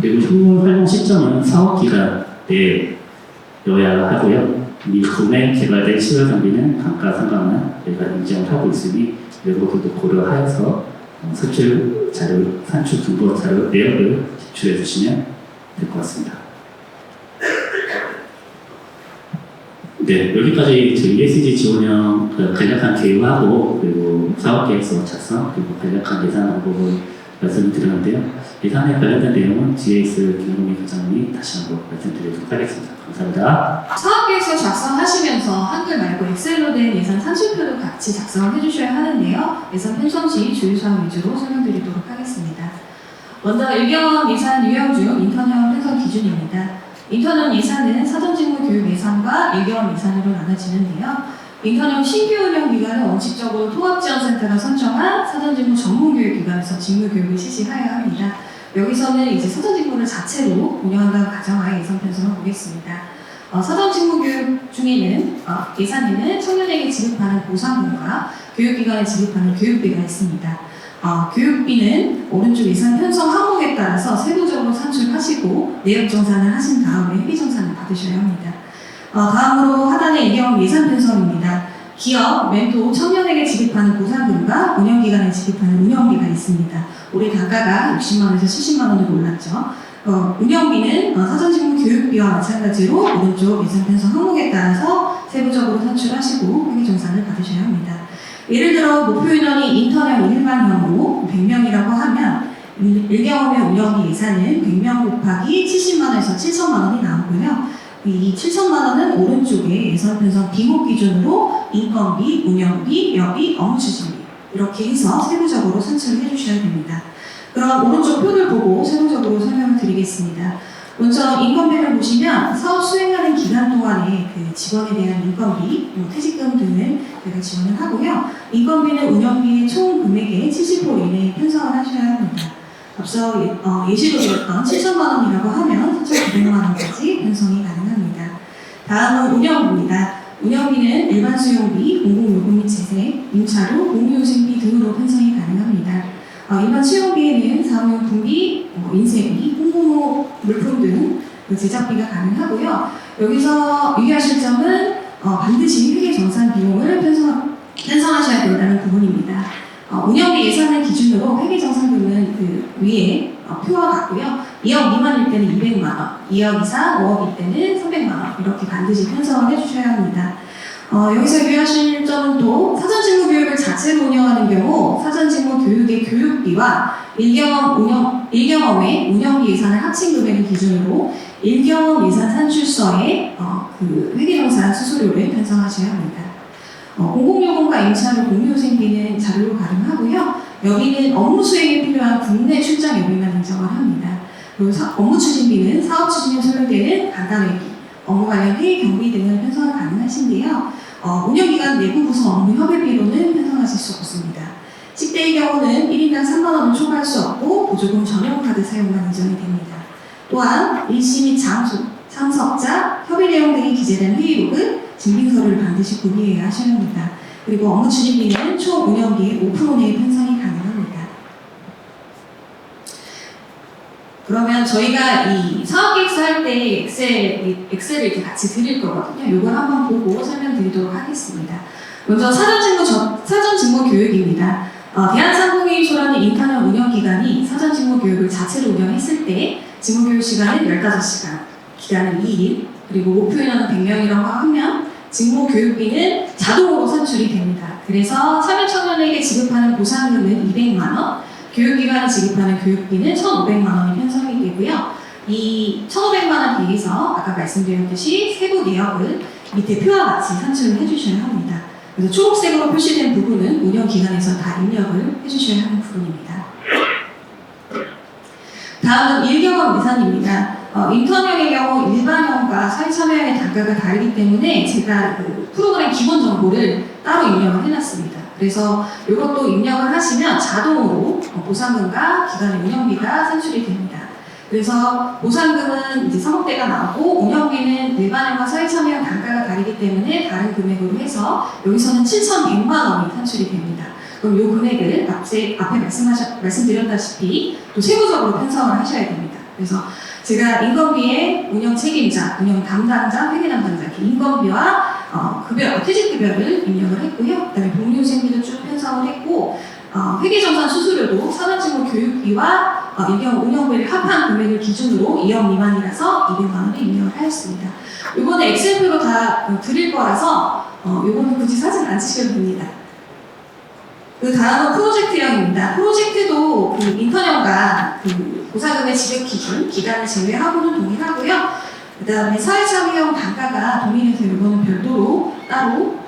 그리고 현물 활용 시점은 사업 기간 내여야 하고요. 이 구매 개발된 시설 장비는 감가상각만 저희가 인정을 하고 있으니 이런 것들도 고려하여서 산출 근거 자료 내역을 제출해 주시면 될 것 같습니다. 네, 여기까지 저희 ESG 지원형 간략한 개요하고 그리고 사업계획서 작성 그리고 간략한 예산 방법을 말씀을 드렸는데요. 예산에 관련된 내용은 뒤에 있을 김용미 과장님이 다시 한번 말씀드리도록 하겠습니다. 감사합니다. 사업계획서 작성하시면서 한글 말고 엑셀로 된 예산 산출표도 같이 작성을 해주셔야 하는데요. 예산 편성 시 주의사항 위주로 설명드리도록 하겠습니다. 먼저 일경 예산 유형 중 인턴형 편성 기준입니다. 인턴형 예산은 사전직무 교육 예산과 일경 예산으로 나눠지는데요. 인턴형 신규 운영 기간은 원칙적으로 통합지원센터가 선정한 사전직무 전문교육기관에서 직무교육을 실시하여야 합니다. 여기서는 이제 사전직무를 자체로 운영한다는 가정하에 예산 편성을 보겠습니다. 사전직무교육 중에는 예산에는 청년에게 지급하는 보상금과 교육기관에 지급하는 교육비가 있습니다. 교육비는 오른쪽 예산 편성 항목에 따라서 세부적으로 산출하시고 내역 정산을 하신 다음에 회계 정산을 받으셔야 합니다. 다음으로 하단의 이경 예산 편성입니다. 기업, 멘토, 청년에게 지급하는 보상금과 운영기관에 지급하는 운영비가 있습니다. 올해 단가가 60만원에서 70만원으로 올랐죠. 운영비는 사전직무 교육비와 마찬가지로 오른쪽 예산 편성 항목에 따라서 세부적으로 산출하시고 회계 정산을 받으셔야 합니다. 예를 들어 목표 인원이 인턴형 일반형으로 100명이라고 하면 1경험의 운영비 예산은 100명 곱하기 70만원에서 7천만원이 나오고요. 이 7천만원은 오른쪽에 예산 편성 비목 기준으로 인건비, 운영비, 여비, 업무추진비 이렇게 해서 세부적으로 산출을 해주셔야 됩니다. 그럼 오른쪽 표를 보고 세부적으로 설명을 드리겠습니다. 먼저 인건비를 보시면 사업 수행하는 기간 동안에 그 직원에 대한 인건비, 퇴직금 등을 저희가 지원을 하고요. 인건비는 운영비의 총 금액의 70% 이내에 편성을 하셔야 합니다. 앞서 예시로 드렸던 7천만 원이라고 하면 4,900만 원까지 편성이 가능합니다. 다음은 운영비입니다. 운영비는 일반 수용비, 공공요금 및 재세, 임차료, 공유유생비 등으로 편성이 가능합니다. 일반 수용비에는 사무용품비, 인쇄비, 홍보모 물품 등 제작비가 가능하고요. 여기서 유의하실 점은 반드시 회계 정산 비용을 편성하셔야 된다는 부분입니다. 운영비 예산을 기준으로 회계정산금은 그 위에 표와 같고요. 2억 미만일 때는 200만 원, 2억 이상 5억일 때는 300만 원 이렇게 반드시 편성을 해주셔야 합니다. 여기서 유의하실 점은 또 사전직무 교육을 자체로 운영하는 경우 사전직무 교육의 교육비와 1경험의 운영비 예산을 합친 금액을 기준으로 1경험 예산 산출서에 그 회계정산 수수료를 편성하셔야 합니다. 공공요금과 임차료 공유생비는 자료로 가름하고요. 여기는 업무 수행에 필요한 국내 출장 여비만 인정을 합니다. 그리고 업무 추진비는 사업 추진에 소요되는 간단회비, 업무 관련 회의 경비 등을 편성이 가능하신데요. 운영기관 내부 구성 업무 협의비로는 편성하실 수 없습니다. 식대의 경우는 1인당 3만 원을 초과할 수 없고 보조금 전용 카드 사용만 인정이 됩니다. 또한 일시 및 장소, 참석자, 협의 내용 등이 기재된 회의록은 증빙서를 반드시 구비해야 하셔야 합니다. 그리고 업무 추진비는 총 운영비의 5% 내에 편성이 가능합니다. 그러면 저희가 이 사업계획서 할 때 엑셀을 이렇게 같이 드릴 거거든요. 이걸 한번 보고 설명드리도록 하겠습니다. 먼저 사전직무 교육입니다. 대한상공회의소라는 인턴형 운영기관이 사전직무 교육을 자체로 운영했을 때 직무교육 시간은 15시간, 기간은 2일, 그리고 목표 인원은 100명이라고 하면 직무교육비는 자동으로 산출이 됩니다. 그래서 참여 청년에게 지급하는 보상금은 200만 원, 교육기관에 지급하는 교육비는 1,500만 원이 편성이 되고요. 이 1,500만 원 비해서 아까 말씀드렸듯이 세부 내역을 밑에 표와 같이 산출을 해주셔야 합니다. 그래서 초록색으로 표시된 부분은 운영기관에서 다 입력을 해주셔야 하는 부분입니다. 다음은 1경험 예산입니다. 인턴형의 경우 일반형과 사회참여형의 단가가 다르기 때문에 제가 그 프로그램 기본 정보를 따로 입력을 해놨습니다. 그래서 이것도 입력을 하시면 자동으로 보상금과 기간의 운영비가 산출이 됩니다. 그래서 보상금은 이제 선업대가 나오고 운영비는 일반형과 사회참여형 단가가 다르기 때문에 다른 금액으로 해서 여기서는 7,100만 원이 산출이 됩니다. 그럼 이 금액을 앞에 말씀드렸다시피 또 세부적으로 편성을 하셔야 됩니다. 그래서 제가 인건비에 운영 책임자, 운영 담당자, 회계 담당자 이렇게 인건비와 퇴직급여를 입력을 했고요. 그다음에 복리후생비도 쭉 편성을 했고 회계정산 수수료도 사전직무 교육비와 운영비를 합한 금액을 기준으로 2억 미만이라서 200만 원을 입력을 하였습니다. 이거는 엑셀표로 다 드릴 거라서 이거는 굳이 사진 안 찍으셔도 됩니다. 그 다음은 프로젝트형입니다. 프로젝트도 그 인턴형과 그 보상금의 지급 기준, 기간을 제외하고는 동일하고요. 그 다음에 사회참여형 단가가 동일해서 이거는 별도로 따로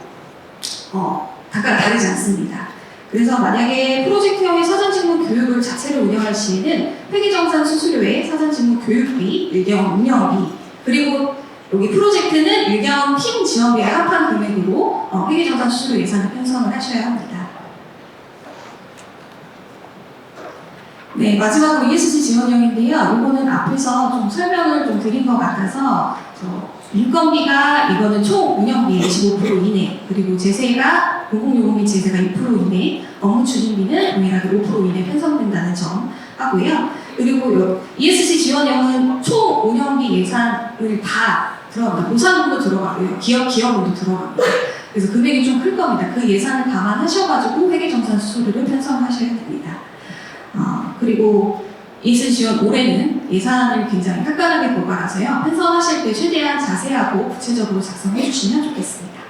단가가 다르지 않습니다. 그래서 만약에 프로젝트형의 사전직무 교육을 자체로 운영할 시에는 회계정산 수수료에 사전직무 교육비, 일경 운영비, 그리고 여기 프로젝트는 일경 팀 지원비에 합한 금액으로 회계정산 수수료 예산을 편성을 하셔야 합니다. 네, 마지막으로 ESG 지원형인데요. 이거는 앞에서 좀 설명을 좀 드린 것 같아서 인건비가 이거는 총 운영비 25% 이내, 그리고 제세가 공공요금 및 제세가 2% 이내, 업무 추진비는 동일하게 5% 이내 편성된다는 점 하고요. 그리고 ESG 지원형은 총 운영비 예산을 다 들어갑니다. 보상금도 들어가고요. 기업금도 들어갑니다. 그래서 금액이 좀 클 겁니다. 그 예산을 감안하셔가지고 회계정산 수수료를 편성하셔야 됩니다. 그리고 ESG 지원 올해는 예산을 굉장히 깐깐하게 고갈해서요. 편성하실 때 최대한 자세하고 구체적으로 작성해 주시면 좋겠습니다.